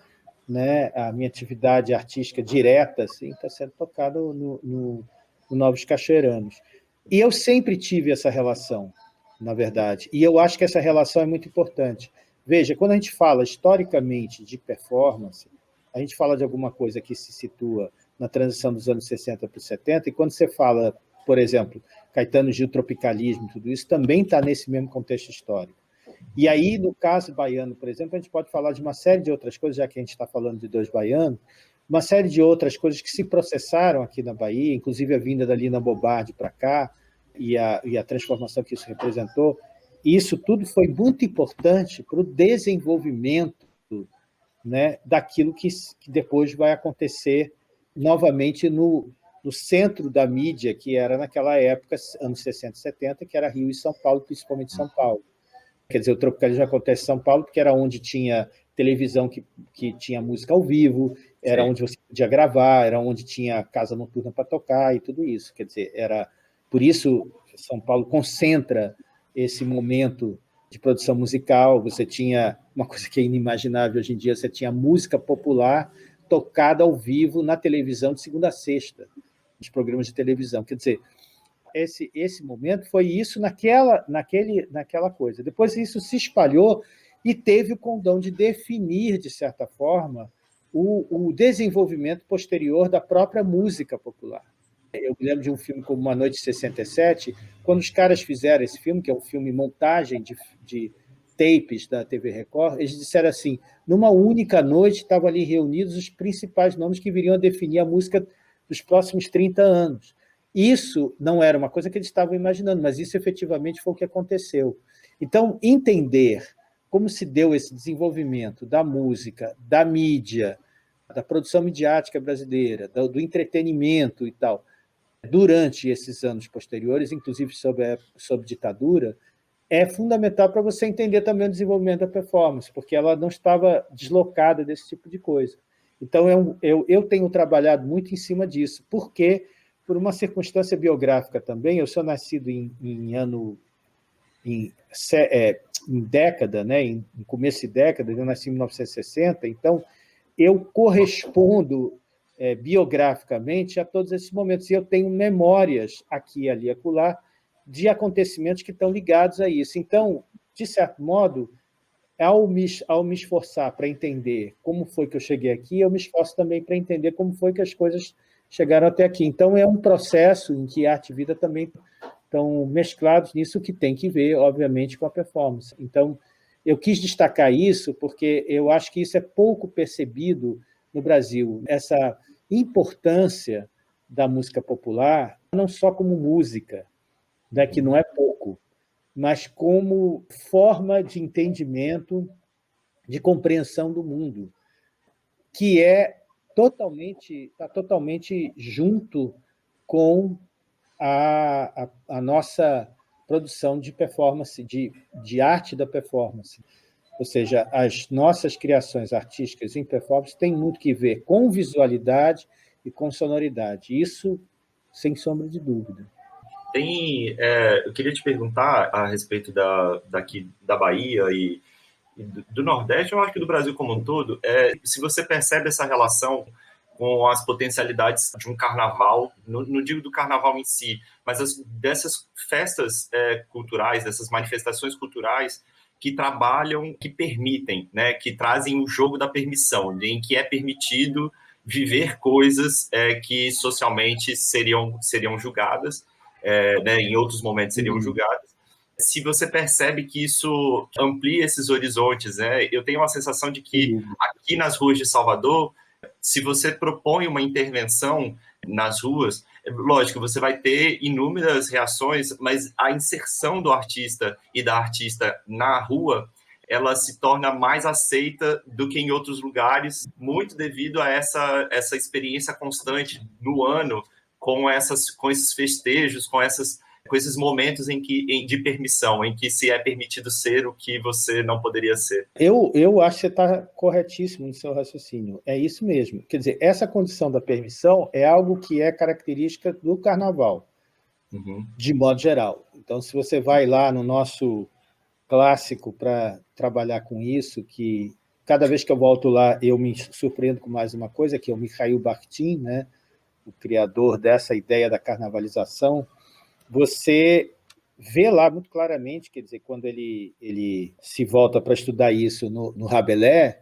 né, a minha atividade artística direta assim, está sendo tocada no Novos Cachoeiranos. E eu sempre tive essa relação, na verdade, e eu acho que essa relação é muito importante. Veja, quando a gente fala historicamente de performance, a gente fala de alguma coisa que se situa na transição dos anos 60 para os 70, e quando você fala, por exemplo, Caetano, Gil, tropicalismo, tudo isso também está nesse mesmo contexto histórico. E aí, no caso baiano, por exemplo, a gente pode falar de uma série de outras coisas, já que a gente está falando de dois baianos, uma série de outras coisas que se processaram aqui na Bahia, inclusive a vinda da Lina Bobardi para cá e a transformação que isso representou. E isso tudo foi muito importante para o desenvolvimento, né, daquilo que depois vai acontecer novamente no centro da mídia, que era naquela época, anos 60 e 70, que era Rio e São Paulo, principalmente São Paulo. Quer dizer, o tropicalismo acontece em São Paulo porque era onde tinha televisão que tinha música ao vivo, era onde você podia gravar, era onde tinha casa noturna para tocar e tudo isso. Quer dizer, por isso São Paulo concentra esse momento de produção musical. Você tinha uma coisa que é inimaginável hoje em dia, você tinha música popular tocada ao vivo na televisão de segunda a sexta, nos programas de televisão. Quer dizer, esse momento foi isso naquela coisa. Depois isso se espalhou e teve o condão de definir, de certa forma, o desenvolvimento posterior da própria música popular. Eu me lembro de um filme como Uma Noite de 67, quando os caras fizeram esse filme, que é um filme montagem de tapes da TV Record, eles disseram assim, numa única noite estavam ali reunidos os principais nomes que viriam a definir a música dos próximos 30 anos. Isso não era uma coisa que eles estavam imaginando, mas isso efetivamente foi o que aconteceu. Então, entender como se deu esse desenvolvimento da música, da mídia, da produção midiática brasileira, do entretenimento e tal, durante esses anos posteriores, inclusive sob ditadura, é fundamental para você entender também o desenvolvimento da performance, porque ela não estava deslocada desse tipo de coisa. Então, eu tenho trabalhado muito em cima disso, porque, por uma circunstância biográfica também, eu sou nascido em década, né, em começo de década, eu nasci em 1960, então eu correspondo biograficamente a todos esses momentos, e eu tenho memórias aqui, ali, acolá, de acontecimentos que estão ligados a isso. Então, de certo modo, ao me esforçar para entender como foi que eu cheguei aqui, eu me esforço também para entender como foi que as coisas chegaram até aqui. Então, é um processo em que arte e vida também estão mesclados nisso, que tem que ver, obviamente, com a performance. Então, eu quis destacar isso porque eu acho que isso é pouco percebido no Brasil, essa importância da música popular, não só como música, né, que não é pouco, mas como forma de entendimento, de compreensão do mundo, que está totalmente junto com a nossa produção de performance, de arte da performance. Ou seja, as nossas criações artísticas em performance têm muito que ver com visualidade e com sonoridade. Isso, sem sombra de dúvida. Eu queria te perguntar a respeito daqui da Bahia e do Nordeste, eu acho que do Brasil como um todo, se você percebe essa relação com as potencialidades de um carnaval, não digo do carnaval em si, mas dessas festas culturais, dessas manifestações culturais que trabalham, que permitem, né, que trazem o jogo da permissão, em que é permitido viver coisas que socialmente seriam julgadas, né, em outros momentos seriam julgadas. Se você percebe que isso amplia esses horizontes, né? Eu tenho a sensação de que aqui nas ruas de Salvador, se você propõe uma intervenção nas ruas, lógico, você vai ter inúmeras reações, mas a inserção do artista e da artista na rua, ela se torna mais aceita do que em outros lugares, muito devido a essa experiência constante no ano com esses festejos, com esses momentos de permissão, em que se é permitido ser o que você não poderia ser. Eu acho que você está corretíssimo no seu raciocínio. É isso mesmo. Quer dizer, essa condição da permissão é algo que é característica do carnaval, de modo geral. Então, se você vai lá no nosso clássico para trabalhar com isso, que cada vez que eu volto lá, eu me surpreendo com mais uma coisa, que é o Mikhail Bakhtin, né, o criador dessa ideia da carnavalização. Você vê lá muito claramente, quer dizer, quando ele se volta para estudar isso no Rabelais,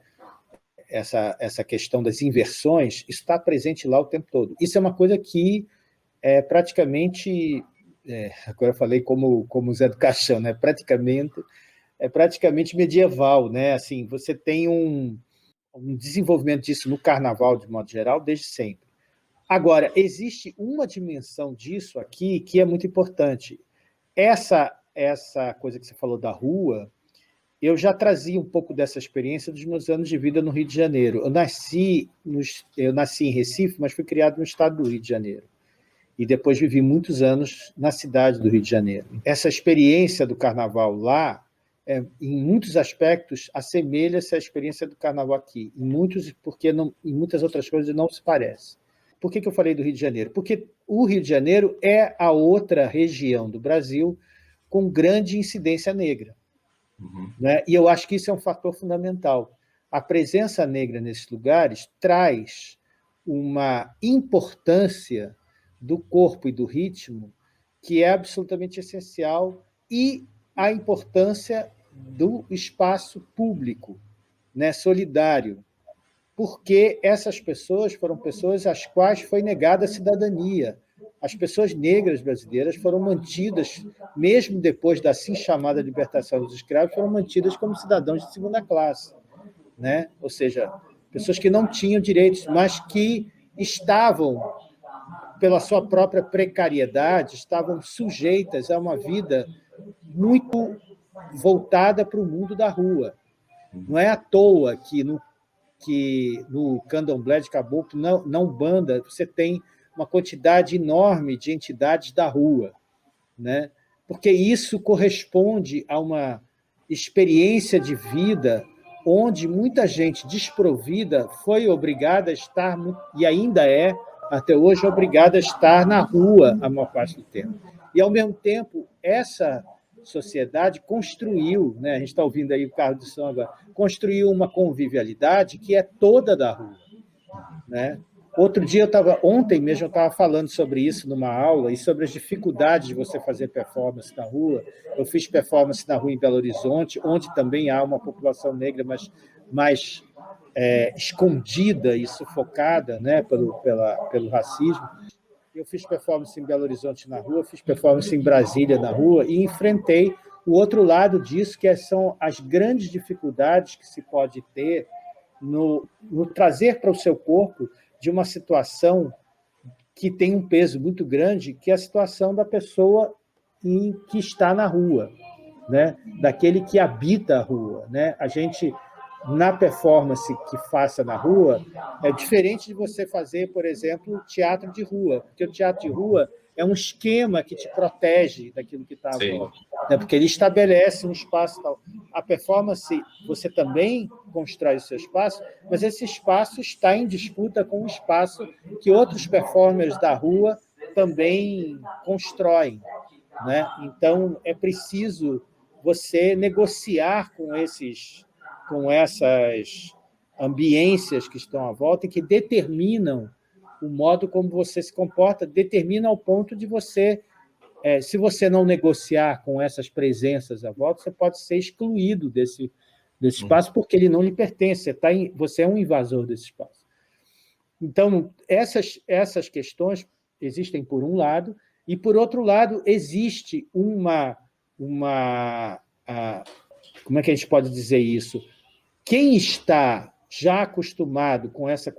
essa questão das inversões, isso está presente lá o tempo todo. Isso é uma coisa que é praticamente, agora eu falei como Zé do Caixão, né? praticamente medieval, né? Assim, você tem um desenvolvimento disso no carnaval, de modo geral, desde sempre. Agora, existe uma dimensão disso aqui que é muito importante. Essa coisa que você falou da rua, eu já trazia um pouco dessa experiência dos meus anos de vida no Rio de Janeiro. Eu nasci em Recife, mas fui criado no estado do Rio de Janeiro. E depois vivi muitos anos na cidade do Rio de Janeiro. Essa experiência do carnaval lá, em muitos aspectos, assemelha-se à experiência do carnaval aqui, porque em muitas outras coisas não se parece. Por que eu falei do Rio de Janeiro? Porque o Rio de Janeiro é a outra região do Brasil com grande incidência negra. Né? E eu acho que isso é um fator fundamental. A presença negra nesses lugares traz uma importância do corpo e do ritmo que é absolutamente essencial, e a importância do espaço público, né, solidário, porque essas pessoas foram pessoas às quais foi negada a cidadania. As pessoas negras brasileiras foram mantidas, mesmo depois da assim chamada libertação dos escravos, foram mantidas como cidadãos de segunda classe, né? Ou seja, pessoas que não tinham direitos, mas que estavam, pela sua própria precariedade, estavam sujeitas a uma vida muito voltada para o mundo da rua. Não é à toa que no candomblé de caboclo, na Umbanda, você tem uma quantidade enorme de entidades da rua, né? Porque isso corresponde a uma experiência de vida onde muita gente desprovida foi obrigada a estar, e ainda é, até hoje, obrigada a estar na rua a maior parte do tempo. E, ao mesmo tempo, essa sociedade construiu, né? A gente está ouvindo aí o carro de som agora, construiu uma convivialidade que é toda da rua, né? Ontem mesmo eu estava falando sobre isso numa aula e sobre as dificuldades de você fazer performance na rua. Eu fiz performance na rua em Belo Horizonte, onde também há uma população negra, mas mais escondida e sufocada, né, pelo racismo. Eu fiz performance em Belo Horizonte na rua, fiz performance em Brasília na rua e enfrentei o outro lado disso, que são as grandes dificuldades que se pode ter no trazer para o seu corpo de uma situação que tem um peso muito grande, que é a situação da pessoa que está na rua, né? Daquele que habita a rua, né? A gente, na performance que faça na rua, é diferente de você fazer, por exemplo, teatro de rua, porque o teatro de rua é um esquema que te protege daquilo que está à volta, né? Porque ele estabelece um espaço tal. A performance, você também constrói o seu espaço, mas esse espaço está em disputa com o espaço que outros performers da rua também constroem, né? Então, é preciso você negociar com essas ambiências que estão à volta e que determinam o modo como você se comporta, determina ao ponto de você, se você não negociar com essas presenças à volta, você pode ser excluído desse espaço porque ele não lhe pertence, você é um invasor desse espaço. Então, essas questões existem por um lado, e, por outro lado, existe como é que a gente pode dizer isso? Quem está já acostumado com essa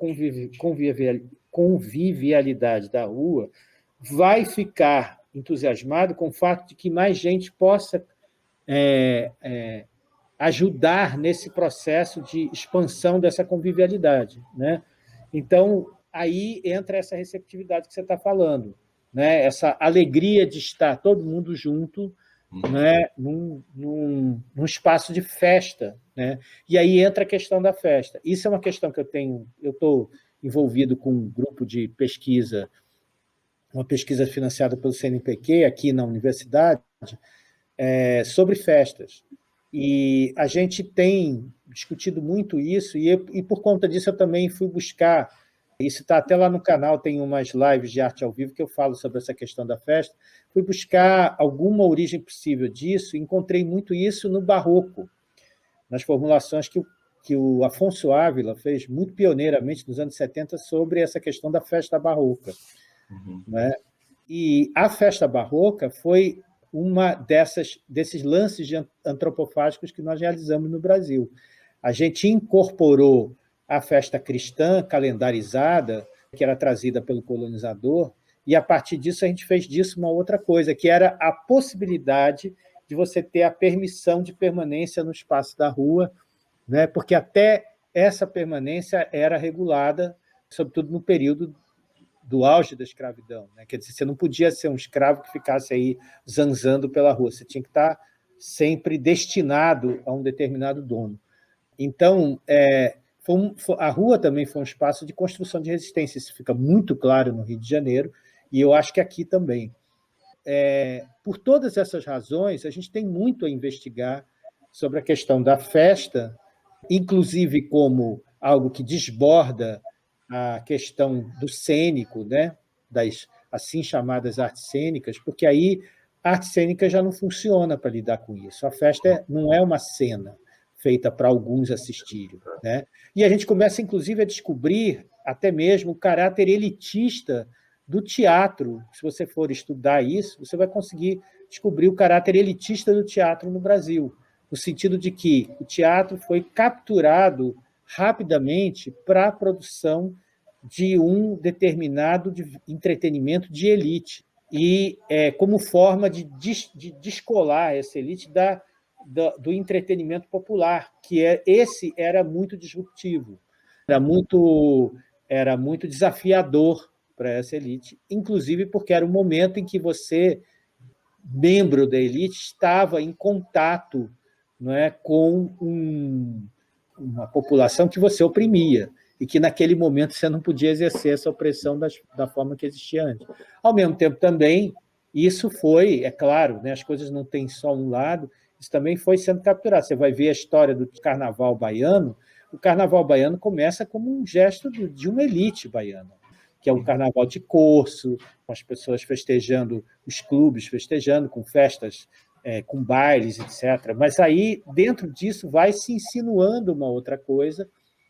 convivialidade da rua vai ficar entusiasmado com o fato de que mais gente possa ajudar nesse processo de expansão dessa convivialidade, né? Então, aí entra essa receptividade que você está falando, né? Essa alegria de estar todo mundo junto, né? num espaço de festa, né? E aí entra a questão da festa. Isso é uma questão que eu estou envolvido com um grupo de pesquisa, uma pesquisa financiada pelo CNPq aqui na universidade, sobre festas. E a gente tem discutido muito isso, e por conta disso eu também fui buscar, isso está até lá no canal, tem umas lives de arte ao vivo que eu falo sobre essa questão da festa, fui buscar alguma origem possível disso, e encontrei muito isso no barroco, nas formulações que o Afonso Ávila fez muito pioneiramente nos anos 70 sobre essa questão da festa barroca. Né? E a festa barroca foi uma desses lances antropofágicos que nós realizamos no Brasil. A gente incorporou a festa cristã calendarizada, que era trazida pelo colonizador, e, a partir disso, a gente fez disso uma outra coisa, que era a possibilidade de você ter a permissão de permanência no espaço da rua, né? Porque até essa permanência era regulada, sobretudo no período do auge da escravidão, né? Quer dizer, você não podia ser um escravo que ficasse aí zanzando pela rua, você tinha que estar sempre destinado a um determinado dono. Então, a rua também foi um espaço de construção de resistência, isso fica muito claro no Rio de Janeiro, e eu acho que aqui também. Por todas essas razões, a gente tem muito a investigar sobre a questão da festa, inclusive como algo que desborda a questão do cênico, né? Das assim chamadas artes cênicas, porque aí a arte cênica já não funciona para lidar com isso. A festa não é uma cena feita para alguns assistirem, né? E a gente começa, inclusive, a descobrir até mesmo o caráter elitista do teatro. Se você for estudar isso, você vai conseguir descobrir o caráter elitista do teatro no Brasil, no sentido de que o teatro foi capturado rapidamente para a produção de um determinado entretenimento de elite, e como forma de descolar essa elite do entretenimento popular, que esse era muito disruptivo, era muito desafiador para essa elite, inclusive porque era um momento em que você, membro da elite, estava em contato, não é, com uma população que você oprimia, e que naquele momento você não podia exercer essa opressão da forma que existia antes. Ao mesmo tempo, também, Isso foi, é claro, né, as coisas não têm só um lado, isso também foi sendo capturado. Você vai ver a história do carnaval baiano, o carnaval baiano começa como um gesto de uma elite baiana, que é o carnaval de corso, com as pessoas festejando, os clubes festejando, com festas, com bailes, etc. Mas aí, dentro disso, vai se insinuando uma outra coisa,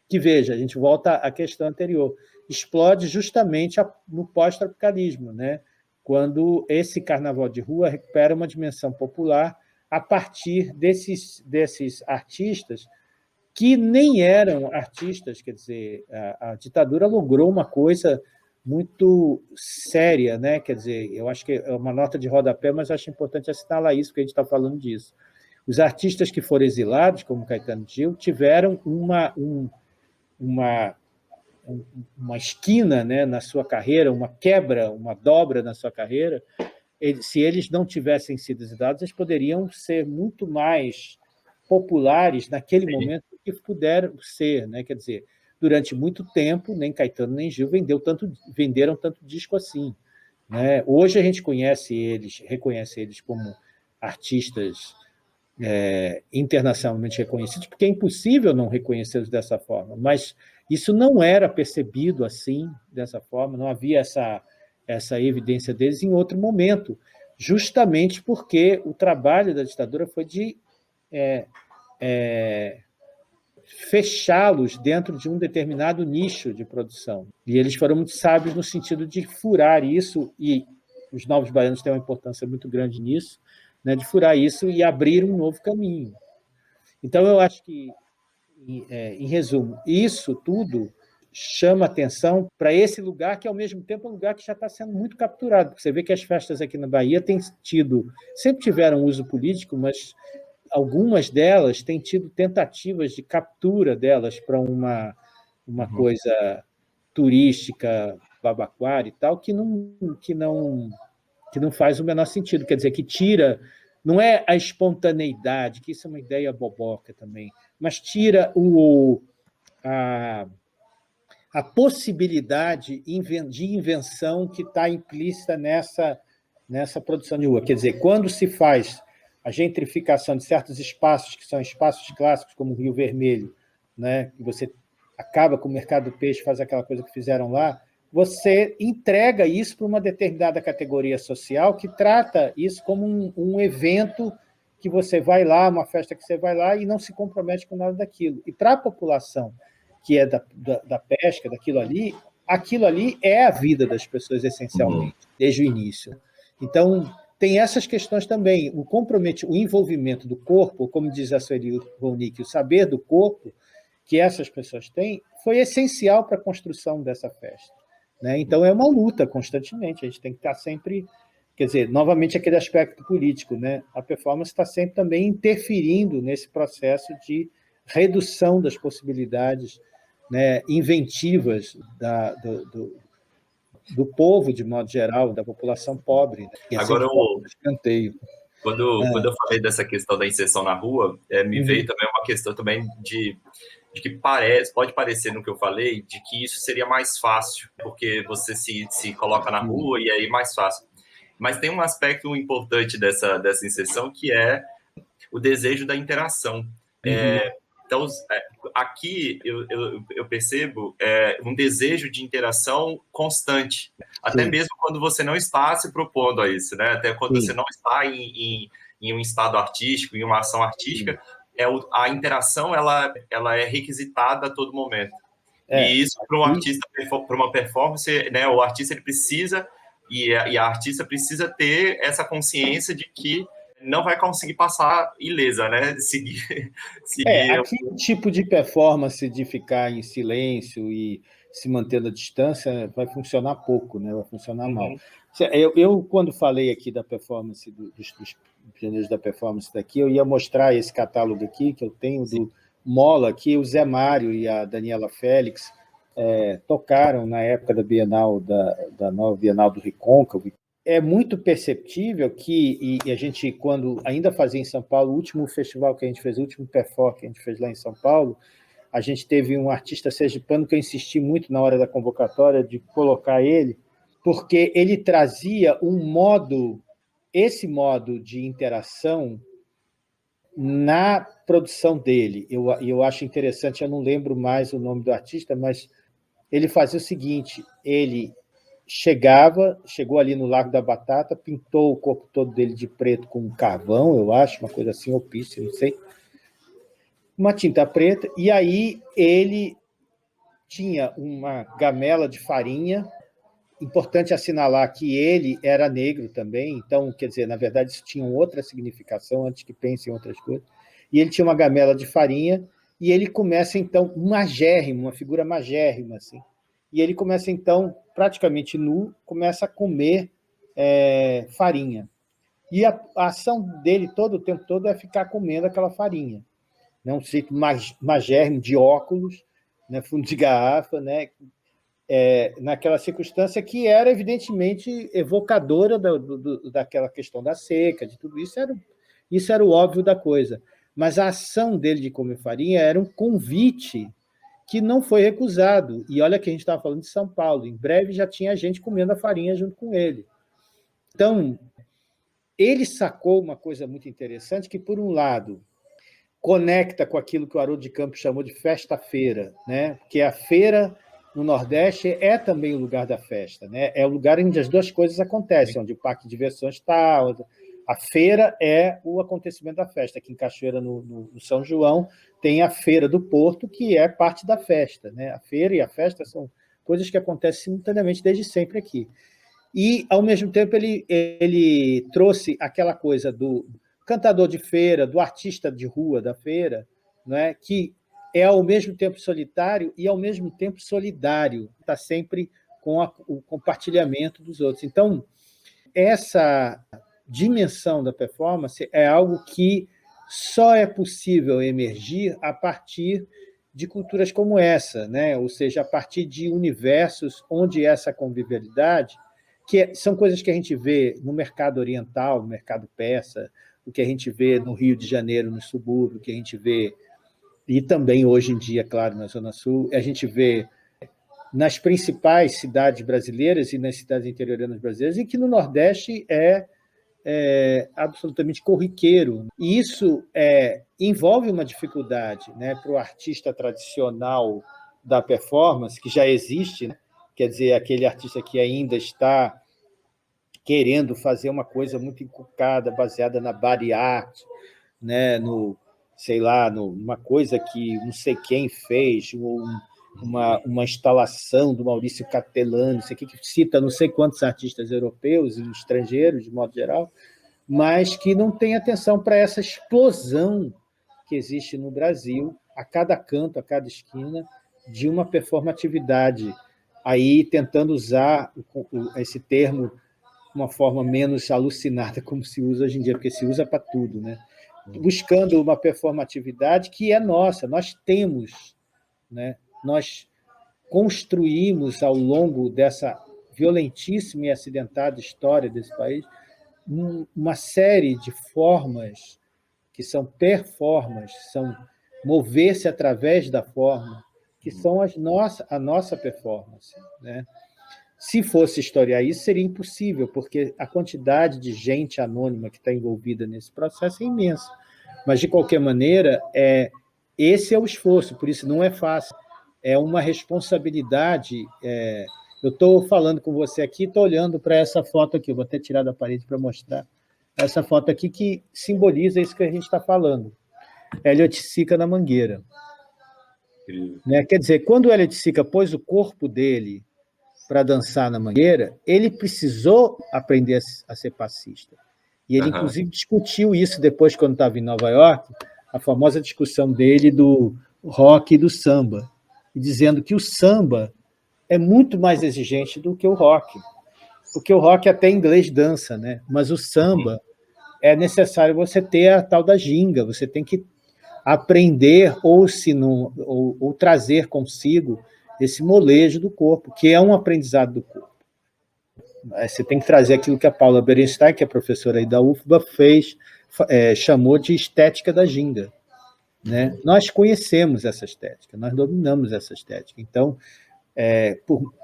que, veja, a gente volta à questão anterior, explode justamente no pós-tropicalismo, né? Quando esse carnaval de rua recupera uma dimensão popular a partir desses artistas que nem eram artistas, quer dizer, a ditadura logrou uma coisa muito séria, né? Quer dizer, eu acho que é uma nota de rodapé, mas acho importante assinalar isso, porque a gente está falando disso. Os artistas que foram exilados, como Caetano Gil, tiveram uma esquina, né, na sua carreira, uma quebra, uma dobra na sua carreira. Se eles não tivessem sido exilados, eles poderiam ser muito mais populares naquele momento do que puderam ser, né? Quer dizer, durante muito tempo, nem Caetano nem Gil venderam tanto disco assim, né? Hoje a gente reconhece eles como artistas internacionalmente reconhecidos, porque é impossível não reconhecê-los dessa forma, mas isso não era percebido assim, dessa forma, não havia essa evidência deles em outro momento, justamente porque o trabalho da ditadura foi de fechá-los dentro de um determinado nicho de produção. E eles foram muito sábios no sentido de furar isso, e os novos baianos têm uma importância muito grande nisso, né, de furar isso e abrir um novo caminho. Então, eu acho que, em resumo, isso tudo chama atenção para esse lugar que, ao mesmo tempo, é um lugar que já está sendo muito capturado. Porque você vê que as festas aqui na Bahia sempre tiveram uso político, mas algumas delas têm tido tentativas de captura delas para uma coisa turística, babaquara e tal, que não faz o menor sentido. Quer dizer, que tira, não é a espontaneidade, que isso é uma ideia boboca também, mas tira a possibilidade de invenção que está implícita nessa produção de rua. Quer dizer, quando se faz a gentrificação de certos espaços, que são espaços clássicos, como o Rio Vermelho, né, que você acaba com o mercado do peixe, faz aquela coisa que fizeram lá, você entrega isso para uma determinada categoria social que trata isso como um evento que você vai lá, uma festa que você vai lá e não se compromete com nada daquilo. E para a população que é da pesca, aquilo ali é a vida das pessoas, essencialmente, desde o início. Então, tem essas questões também. O envolvimento do corpo, como diz a Sueli Ronick, o saber do corpo que essas pessoas têm, foi essencial para a construção dessa festa, né? Então, é uma luta constantemente. A gente tem que estar sempre... Quer dizer, novamente, aquele aspecto político, né? A performance está sempre também interferindo nesse processo de redução das possibilidades, né, inventivas do povo, de modo geral, da população pobre. Né? Agora, quando eu falei dessa questão da inserção na rua, me veio também uma questão também de que pode parecer no que eu falei, de que isso seria mais fácil, porque você se coloca na rua e aí é mais fácil. Mas tem um aspecto importante dessa inserção, que é o desejo da interação. Então, aqui eu percebo um desejo de interação constante, até mesmo quando você não está se propondo a isso, né? Até quando você não está em um estado artístico, em uma ação artística, a interação ela é requisitada a todo momento. E isso, para um artista, para uma performance, né, o artista ele precisa, e a artista precisa ter essa consciência de que não vai conseguir passar ilesa, né? Seguir aqui o tipo de performance de ficar em silêncio e se mantendo à distância vai funcionar pouco, né? Vai funcionar mal. Eu, quando falei aqui da performance, dos pioneiros da performance daqui, eu ia mostrar esse catálogo aqui, que eu tenho do Mola, que o Zé Mário e a Daniela Félix tocaram na época da Bienal, da nova Bienal do Recôncavo. É muito perceptível que, e a gente, quando ainda fazia em São Paulo, o último festival que a gente fez, o último performance que a gente fez lá em São Paulo, a gente teve um artista sergipano que eu insisti muito na hora da convocatória de colocar ele, porque ele trazia um modo esse modo de interação na produção dele, eu acho interessante, eu não lembro mais o nome do artista, mas ele fazia o seguinte, ele chegou ali no Lago da Batata, pintou o corpo todo dele de preto com carvão, eu acho, uma coisa assim, ou pisse, não sei, uma tinta preta, e aí ele tinha uma gamela de farinha. Importante assinalar que ele era negro também, então, quer dizer, na verdade, isso tinha outra significação, antes que pensem em outras coisas. E ele tinha uma gamela de farinha, e ele começa, então, magérrimo, uma figura magérrima, assim. E ele começa, então, praticamente nu, começa a comer farinha. E a ação dele todo o tempo todo é ficar comendo aquela farinha. Né? Um sujeito magérrimo, de óculos, né? Fundo de garrafa, né? Naquela circunstância que era, evidentemente, evocadora daquela questão da seca, de tudo isso. Isso era o óbvio da coisa. Mas a ação dele de comer farinha era um convite que não foi recusado. E olha que a gente estava falando de São Paulo. Em breve já tinha gente comendo a farinha junto com ele. Então, ele sacou uma coisa muito interessante que, por um lado, conecta com aquilo que o Haroldo de Campos chamou de festa-feira, né? Porque a feira no Nordeste é também o lugar da festa, né? É o lugar onde as duas coisas acontecem, onde o parque de diversões está. A feira é o acontecimento da festa. Aqui em Cachoeira, no São João, tem a Feira do Porto, que é parte da festa, né? A feira e a festa são coisas que acontecem simultaneamente desde sempre aqui. E, ao mesmo tempo, ele trouxe aquela coisa do cantador de feira, do artista de rua da feira, não é? Que é, ao mesmo tempo, solitário e, ao mesmo tempo, solidário. Está sempre com o compartilhamento dos outros. Então, essa dimensão da performance é algo que só é possível emergir a partir de culturas como essa, né? Ou seja, a partir de universos onde essa convivialidade, que são coisas que a gente vê no mercado oriental, no mercado persa, o que a gente vê no Rio de Janeiro, no subúrbio, o que a gente vê, e também hoje em dia, claro, na Zona Sul, a gente vê nas principais cidades brasileiras e nas cidades interioranas brasileiras, e que no Nordeste é absolutamente corriqueiro. E isso envolve uma dificuldade, né, para o artista tradicional da performance, que já existe, né? Quer dizer, aquele artista que ainda está querendo fazer uma coisa muito encucada, baseada na body art, né, sei lá, numa coisa que não sei quem fez, uma instalação do Maurício Cattelan, não sei o que cita não sei quantos artistas europeus e estrangeiros, de modo geral, mas que não tem atenção para essa explosão que existe no Brasil, a cada canto, a cada esquina, de uma performatividade, aí tentando usar esse termo de uma forma menos alucinada, como se usa hoje em dia, porque se usa para tudo, né? Buscando uma performatividade que é nossa, nós temos, né? Nós construímos, ao longo dessa violentíssima e acidentada história desse país, uma série de formas que são performas, são mover-se através da forma, que são a nossa performance, né? Se fosse historiar isso, seria impossível, porque a quantidade de gente anônima que está envolvida nesse processo é imensa. Mas, de qualquer maneira, esse é o esforço, por isso não é fácil. É uma responsabilidade. Eu estou falando com você aqui, estou olhando para essa foto aqui, eu vou até tirar da parede para mostrar. Essa foto aqui que simboliza isso que a gente está falando. Elliot Sica na Mangueira. Né? Quer dizer, quando o Elliot Sica pôs o corpo dele para dançar na Mangueira, ele precisou aprender a ser passista. E ele, inclusive, discutiu isso depois, quando estava em Nova York, a famosa discussão dele do rock e do samba, dizendo que o samba é muito mais exigente do que o rock, porque o rock até em inglês dança, né? Mas o samba é necessário você ter a tal da ginga, você tem que aprender ou trazer consigo esse molejo do corpo, que é um aprendizado do corpo. Você tem que trazer aquilo que a Paula Berenstein, que é professora aí da UFBA, chamou de estética da ginga. Né? Nós conhecemos essa estética, nós dominamos essa estética. Então,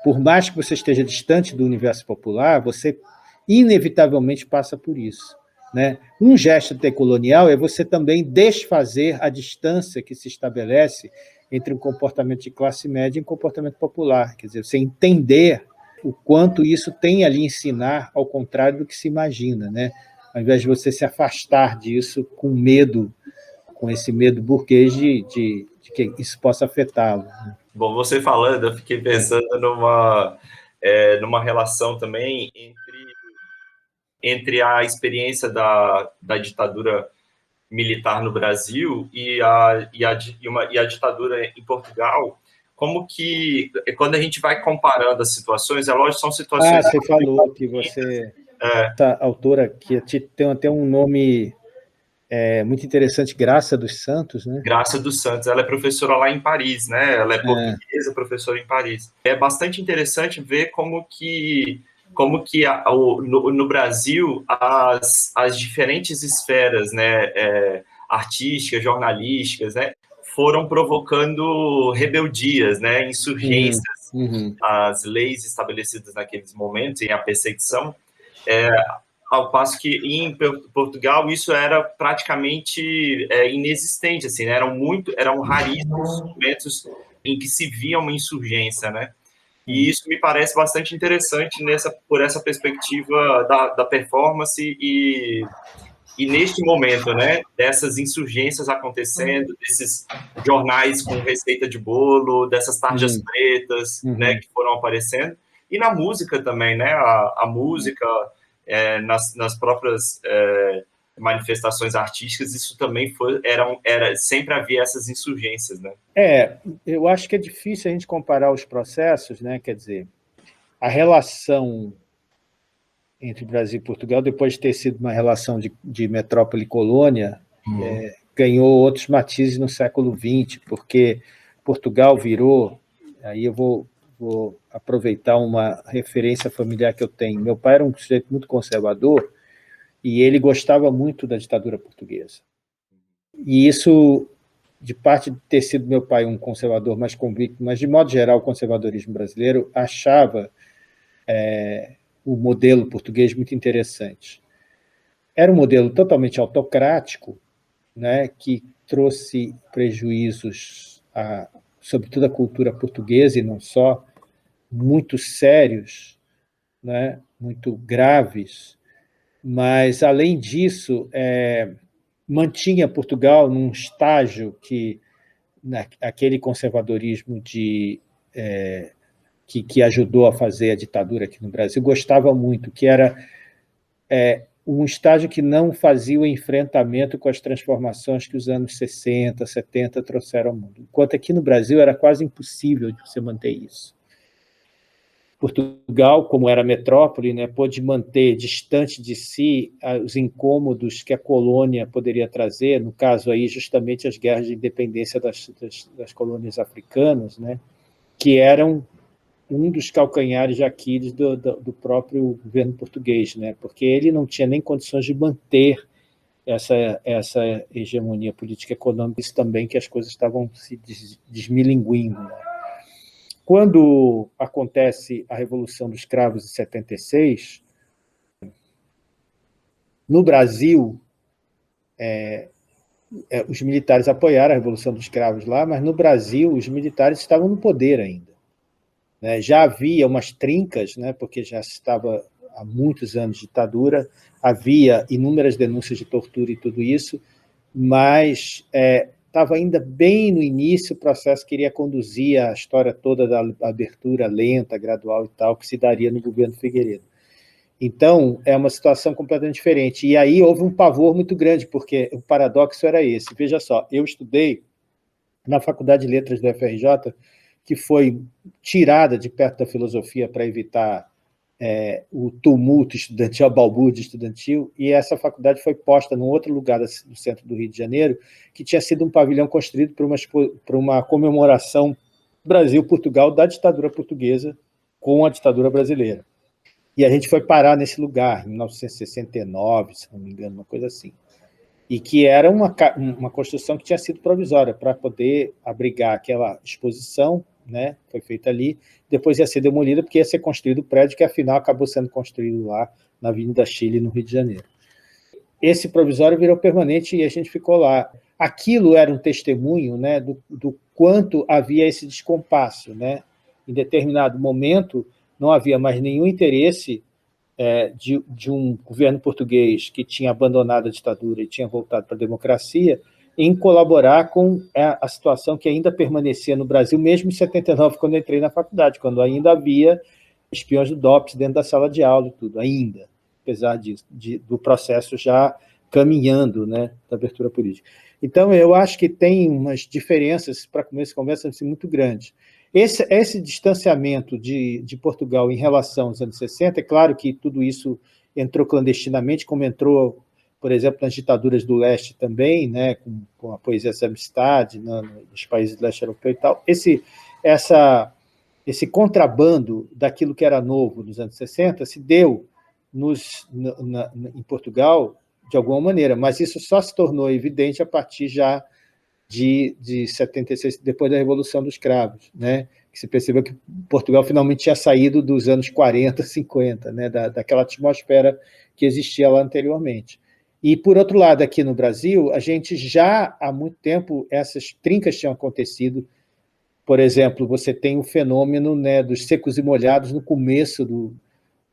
por mais que você esteja distante do universo popular, você inevitavelmente passa por isso, né? Um gesto decolonial é você também desfazer a distância que se estabelece entre um comportamento de classe média e um comportamento popular. Quer dizer, você entender o quanto isso tem ali a ensinar, ao contrário do que se imagina, né? Ao invés de você se afastar disso com medo, com esse medo burguês de que isso possa afetá-lo. Bom, você falando, eu fiquei pensando numa relação também entre a experiência da ditadura militar no Brasil e a ditadura em Portugal. Como que, quando a gente vai comparando as situações, é lógico, são situações... Você falou que você... Essa autora que tem até um nome muito interessante, Graça dos Santos, né? Graça dos Santos, ela é professora lá em Paris, né? Ela é portuguesa, professora em Paris. É bastante interessante ver como que no Brasil as diferentes esferas, né, artísticas, jornalísticas, né, foram provocando rebeldias, né, insurgências, as leis estabelecidas naqueles momentos em a perseguição, ao passo que em Portugal isso era praticamente inexistente, assim, né? Eram raríssimos momentos em que se via uma insurgência, né? E isso me parece bastante interessante por essa perspectiva da performance e neste momento, né, dessas insurgências acontecendo, desses jornais com receita de bolo, dessas tarjas pretas, né, que foram aparecendo, e na música também, né, a música, nas próprias manifestações artísticas, isso também sempre havia essas insurgências, né? Eu acho que é difícil a gente comparar os processos, né, quer dizer, a relação entre Brasil e Portugal, depois de ter sido uma relação de metrópole e colônia, ganhou outros matizes no século XX, porque Portugal virou... Aí eu vou aproveitar uma referência familiar que eu tenho. Meu pai era um sujeito muito conservador e ele gostava muito da ditadura portuguesa. E isso, de parte de ter sido meu pai um conservador mais convicto, mas, de modo geral, o conservadorismo brasileiro achava o modelo português muito interessante. Era um modelo totalmente autocrático, né, que trouxe prejuízos, sobretudo à cultura portuguesa, e não só, muito sérios, né, muito graves, mas, além disso, mantinha Portugal num estágio que, aquele conservadorismo que ajudou a fazer a ditadura aqui no Brasil, gostava muito, que era um estágio que não fazia o enfrentamento com as transformações que os anos 60, 70 trouxeram ao mundo. Enquanto aqui no Brasil era quase impossível de você manter isso. Portugal, como era metrópole, né, pôde manter distante de si os incômodos que a colônia poderia trazer, no caso aí justamente as guerras de independência das colônias africanas, né, que eram um dos calcanhares de Aquiles do próprio governo português, né, porque ele não tinha nem condições de manter essa hegemonia política e econômica, isso também que as coisas estavam se desmilinguindo, né. Quando acontece a Revolução dos Cravos em 76, no Brasil, os militares apoiaram a Revolução dos Cravos lá, mas no Brasil os militares estavam no poder ainda, né? Já havia umas trincas, né, porque já estava há muitos anos de ditadura, havia inúmeras denúncias de tortura e tudo isso, mas estava ainda bem no início o processo que iria conduzir a história toda da abertura lenta, gradual e tal, que se daria no governo Figueiredo. Então, é uma situação completamente diferente. E aí houve um pavor muito grande, porque o paradoxo era esse. Veja só, eu estudei na Faculdade de Letras do FRJ, que foi tirada de perto da filosofia para evitar o tumulto estudantil, a balbúrdia estudantil, e essa faculdade foi posta num outro lugar do centro do Rio de Janeiro, que tinha sido um pavilhão construído para uma comemoração Brasil-Portugal da ditadura portuguesa com a ditadura brasileira. E a gente foi parar nesse lugar, em 1969, se não me engano, uma coisa assim. E que era uma construção que tinha sido provisória para poder abrigar aquela exposição, né? Foi feita ali, depois ia ser demolida porque ia ser construído o prédio que, afinal, acabou sendo construído lá na Avenida Chile, no Rio de Janeiro. Esse provisório virou permanente e a gente ficou lá. Aquilo era um testemunho, né, do quanto havia esse descompasso, né? Em determinado momento, não havia mais nenhum interesse de um governo português que tinha abandonado a ditadura e tinha voltado para a democracia, em colaborar com a situação que ainda permanecia no Brasil, mesmo em 79, quando eu entrei na faculdade, quando ainda havia espiões do DOPS dentro da sala de aula e tudo, ainda, apesar do processo já caminhando, né, da abertura política. Então, eu acho que tem umas diferenças, para começo de conversa, assim, muito grandes. Esse distanciamento de Portugal em relação aos anos 60, é claro que tudo isso entrou clandestinamente, como entrou, por exemplo, nas ditaduras do leste também, né, com a poesia da amistade, nos países do leste europeu e tal. Esse contrabando daquilo que era novo nos anos 60 se deu em Portugal de alguma maneira, mas isso só se tornou evidente a partir já de 76, depois da Revolução dos Cravos, né? Que se percebeu que Portugal finalmente tinha saído dos anos 40, 50, né? daquela atmosfera que existia lá anteriormente. E, por outro lado, aqui no Brasil, a gente já há muito tempo, essas trincas tinham acontecido. Por exemplo, você tem o fenômeno, né, dos secos e molhados no começo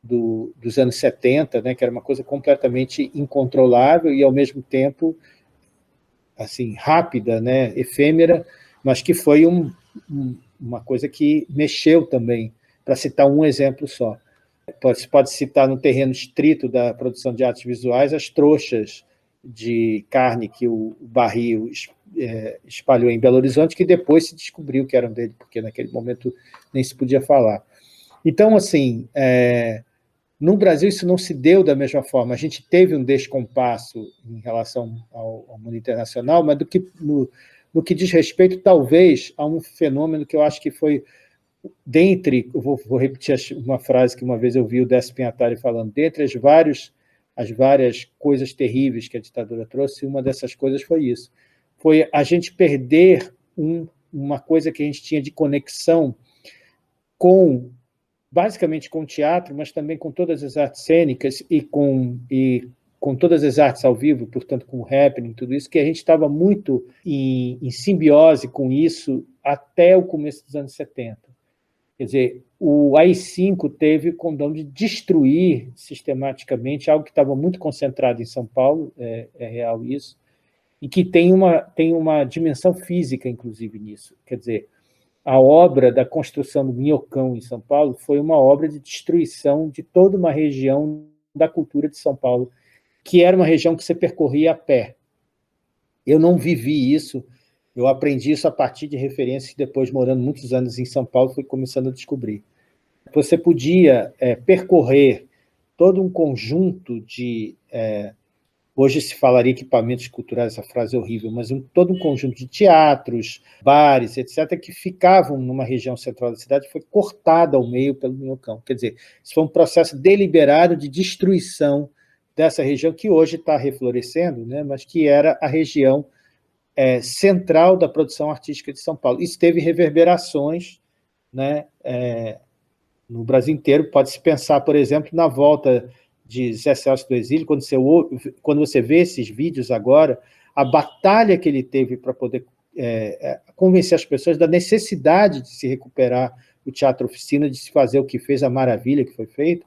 dos anos 70, né, que era uma coisa completamente incontrolável e, ao mesmo tempo, assim, rápida, né, efêmera, mas que foi uma coisa que mexeu também, para citar um exemplo só. Pode citar no terreno estrito da produção de artes visuais as trouxas de carne que o Barril espalhou em Belo Horizonte, que depois se descobriu que eram dele, porque naquele momento nem se podia falar. Então, assim, no Brasil isso não se deu da mesma forma. A gente teve um descompasso em relação ao mundo internacional, mas no que diz respeito, talvez, a um fenômeno que eu acho que foi eu vou repetir uma frase que uma vez eu vi o Décio Pinhatari falando, dentre as várias coisas terríveis que a ditadura trouxe, uma dessas coisas foi isso. Foi a gente perder uma coisa que a gente tinha de conexão basicamente com o teatro, mas também com todas as artes cênicas e com todas as artes ao vivo, portanto, com o happening, tudo isso, que a gente estava muito em simbiose com isso até o começo dos anos 70. Quer dizer, o AI-5 teve o condão de destruir sistematicamente algo que estava muito concentrado em São Paulo, é real isso, e que tem uma dimensão física, inclusive, nisso. Quer dizer, a obra da construção do Minhocão em São Paulo foi uma obra de destruição de toda uma região da cultura de São Paulo, que era uma região que você percorria a pé. Eu não vivi isso, eu aprendi isso a partir de referências que depois, morando muitos anos em São Paulo, fui começando a descobrir. Você podia percorrer todo um conjunto de... hoje se falaria equipamentos culturais, essa frase é horrível, mas todo um conjunto de teatros, bares, etc., que ficavam numa região central da cidade, foi cortada ao meio pelo Minhocão. Quer dizer, isso foi um processo deliberado de destruição dessa região que hoje está reflorescendo, né, mas que era a região central da produção artística de São Paulo. Isso teve reverberações, né, no Brasil inteiro. Pode-se pensar, por exemplo, na volta de Zé Celso do Exílio, quando você vê esses vídeos agora, a batalha que ele teve para poder convencer as pessoas da necessidade de se recuperar o Teatro Oficina, de se fazer o que fez, a maravilha que foi feito,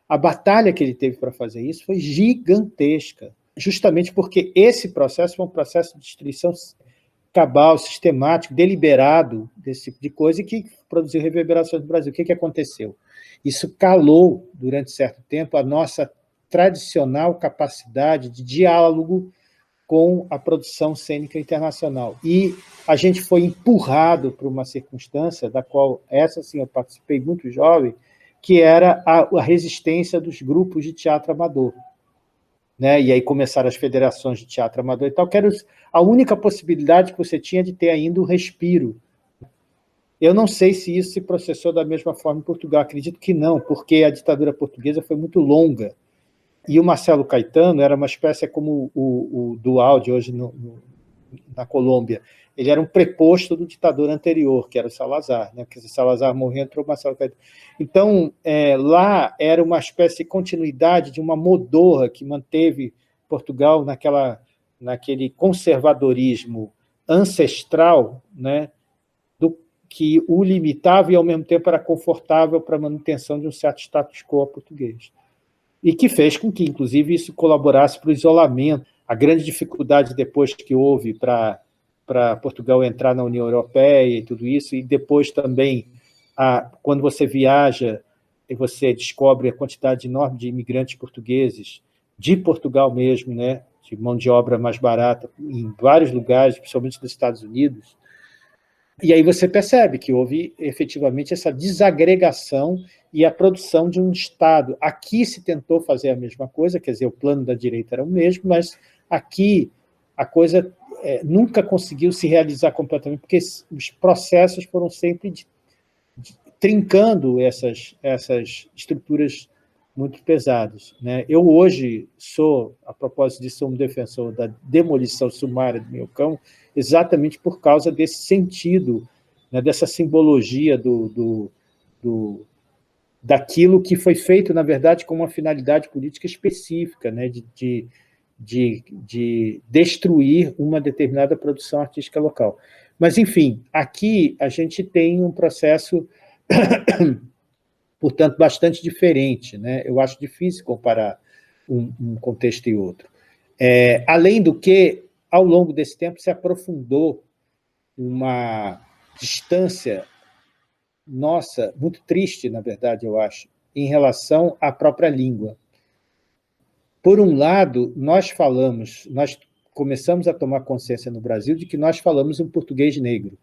a batalha que ele teve para fazer isso foi gigantesca, justamente porque esse processo foi um processo de destruição cabal, sistemático, deliberado, desse tipo de coisa, e que produziu reverberações no Brasil. O que aconteceu? Isso calou, durante certo tempo, a nossa tradicional capacidade de diálogo com a produção cênica internacional. E a gente foi empurrado para uma circunstância da qual, sim, eu participei muito jovem, que era a resistência dos grupos de teatro amador. Né? E aí começaram as federações de teatro amador e tal, que era a única possibilidade que você tinha de ter ainda um respiro. Eu não sei se isso se processou da mesma forma em Portugal, acredito que não, porque a ditadura portuguesa foi muito longa, e o Marcelo Caetano era uma espécie como o Dualdi hoje no na Colômbia, ele era um preposto do ditador anterior, que era o Salazar, né? Quer dizer, Salazar morreu, entrou Marcelo Caetano. Então, lá era uma espécie de continuidade de uma modorra que manteve Portugal naquele conservadorismo ancestral, né? Que o limitava e, ao mesmo tempo, era confortável para a manutenção de um certo status quo português. E que fez com que, inclusive, isso colaborasse para o isolamento. A grande dificuldade depois que houve para Portugal entrar na União Europeia e tudo isso, e depois também, quando você viaja e você descobre a quantidade enorme de imigrantes portugueses, de Portugal mesmo, né, de mão de obra mais barata, em vários lugares, principalmente nos Estados Unidos, e aí você percebe que houve efetivamente essa desagregação e a produção de um Estado. Aqui se tentou fazer a mesma coisa, quer dizer, o plano da direita era o mesmo, mas aqui a coisa nunca conseguiu se realizar completamente, porque os processos foram sempre trincando essas estruturas muito pesadas, né? Eu hoje a propósito disso, sou um defensor da demolição sumária do Minhocão, exatamente por causa desse sentido, né, dessa simbologia daquilo que foi feito, na verdade, com uma finalidade política específica, né, de destruir uma determinada produção artística local. Mas, enfim, aqui a gente tem um processo, portanto, bastante diferente, né? Eu acho difícil comparar um contexto e outro. Além do que, ao longo desse tempo, se aprofundou uma distância nossa, muito triste, na verdade, eu acho, em relação à própria língua. Por um lado, nós começamos a tomar consciência no Brasil de que nós falamos um português negro,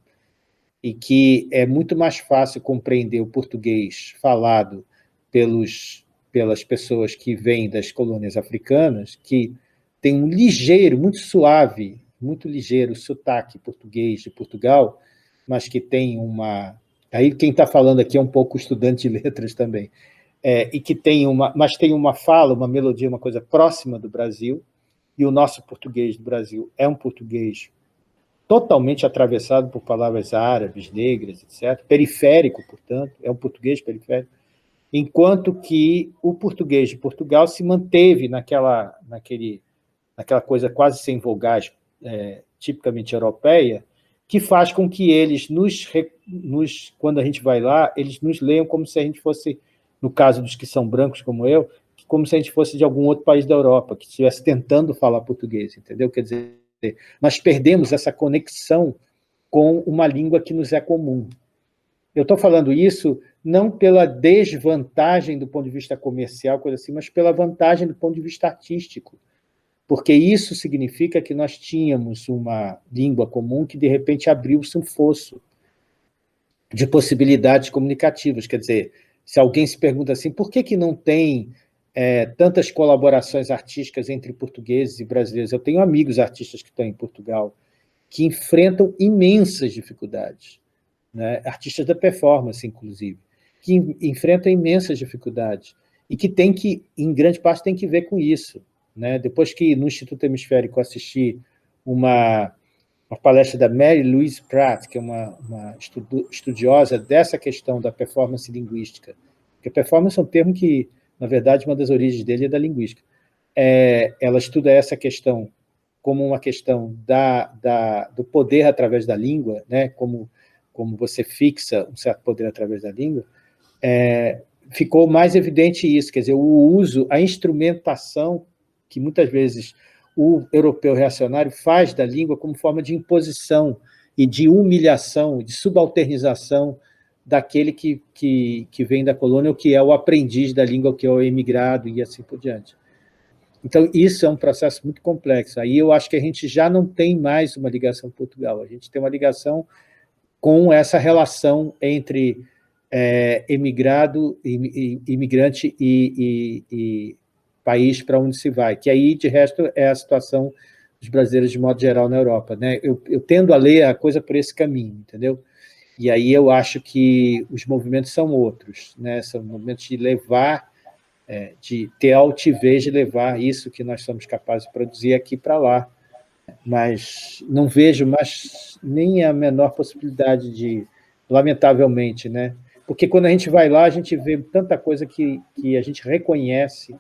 e que é muito mais fácil compreender o português falado pelas pessoas que vêm das colônias africanas, que tem um ligeiro, muito ligeiro sotaque português de Portugal, mas que tem Aí quem está falando aqui é um pouco estudante de letras também, e que mas tem uma fala, uma melodia, uma coisa próxima do Brasil, e o nosso português do Brasil é um português totalmente atravessado por palavras árabes, negras, etc., periférico, portanto, é um português periférico, enquanto que o português de Portugal se manteve naquela coisa quase sem vogais, tipicamente europeia, que faz com que eles, quando a gente vai lá, eles nos leiam como se a gente fosse, no caso dos que são brancos como eu, como se a gente fosse de algum outro país da Europa, que estivesse tentando falar português, entendeu? Quer dizer, nós perdemos essa conexão com uma língua que nos é comum. Eu estou falando isso não pela desvantagem do ponto de vista comercial, coisa assim, mas pela vantagem do ponto de vista artístico, porque isso significa que nós tínhamos uma língua comum que, de repente, abriu-se um fosso de possibilidades comunicativas. Quer dizer, se alguém se pergunta assim, por que não tem tantas colaborações artísticas entre portugueses e brasileiros? Eu tenho amigos artistas que estão em Portugal que enfrentam imensas dificuldades, né? Artistas da performance, inclusive, que enfrentam imensas dificuldades e que em grande parte, tem que ver com isso, né? Depois que no Instituto Hemisférico assisti uma palestra da Mary Louise Pratt, que é uma estudiosa dessa questão da performance linguística, porque performance é um termo que, na verdade, uma das origens dele é da linguística. Ela estuda essa questão como uma questão do poder através da língua, né? Como você fixa um certo poder através da língua, ficou mais evidente isso, quer dizer, o uso, a instrumentação que muitas vezes o europeu reacionário faz da língua como forma de imposição e de humilhação, de subalternização daquele que vem da colônia, ou que é o aprendiz da língua, que é o emigrado, e assim por diante. Então, isso é um processo muito complexo. Aí eu acho que a gente já não tem mais uma ligação com Portugal, a gente tem uma ligação com essa relação entre imigrante e país para onde se vai, que aí, de resto, é a situação dos brasileiros de modo geral na Europa, né? Eu tendo a ler a coisa por esse caminho, entendeu? E aí eu acho que os movimentos são outros, né? São movimentos de levar, de ter a altivez de levar isso que nós somos capazes de produzir aqui para lá, Mas não vejo mais nem a menor possibilidade de, lamentavelmente, né? Porque quando a gente vai lá, a gente vê tanta coisa que a gente reconhece,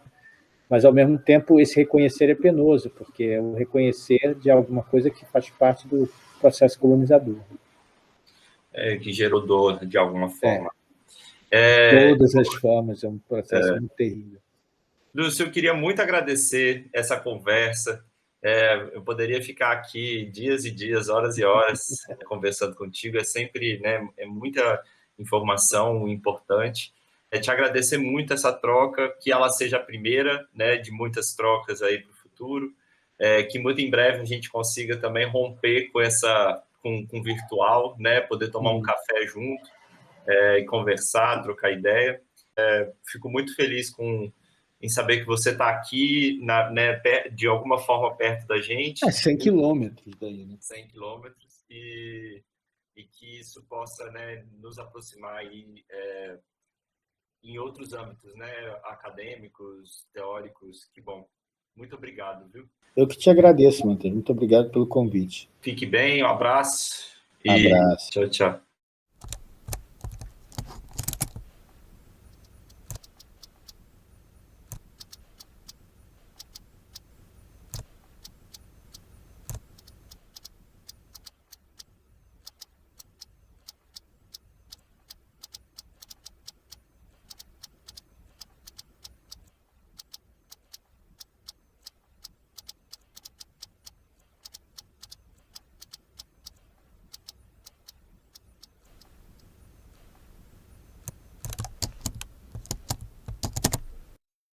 mas, ao mesmo tempo, esse reconhecer é penoso, porque é o reconhecer de alguma coisa que faz parte do processo colonizador. Que gerou dor de alguma forma. De todas as formas, é um processo muito terrível. Lúcio, eu queria muito agradecer essa conversa. Eu poderia ficar aqui dias e dias, horas e horas conversando contigo. É sempre, né, é muita informação importante. Te agradecer muito essa troca, que ela seja a primeira, né, de muitas trocas aí para o futuro. Que muito em breve a gente consiga também romper com essa com virtual, né, poder tomar um café junto e conversar, trocar ideia. Fico muito feliz em saber que você está aqui, né, de alguma forma perto da gente. 100 quilômetros daí, né? 100 quilômetros, e que isso possa, né, nos aproximar aí, em outros âmbitos, né, acadêmicos, teóricos. Que bom. Muito obrigado, viu? Eu que te agradeço, Matheus. Muito obrigado pelo convite. Fique bem, um abraço. Abraço. Tchau, tchau.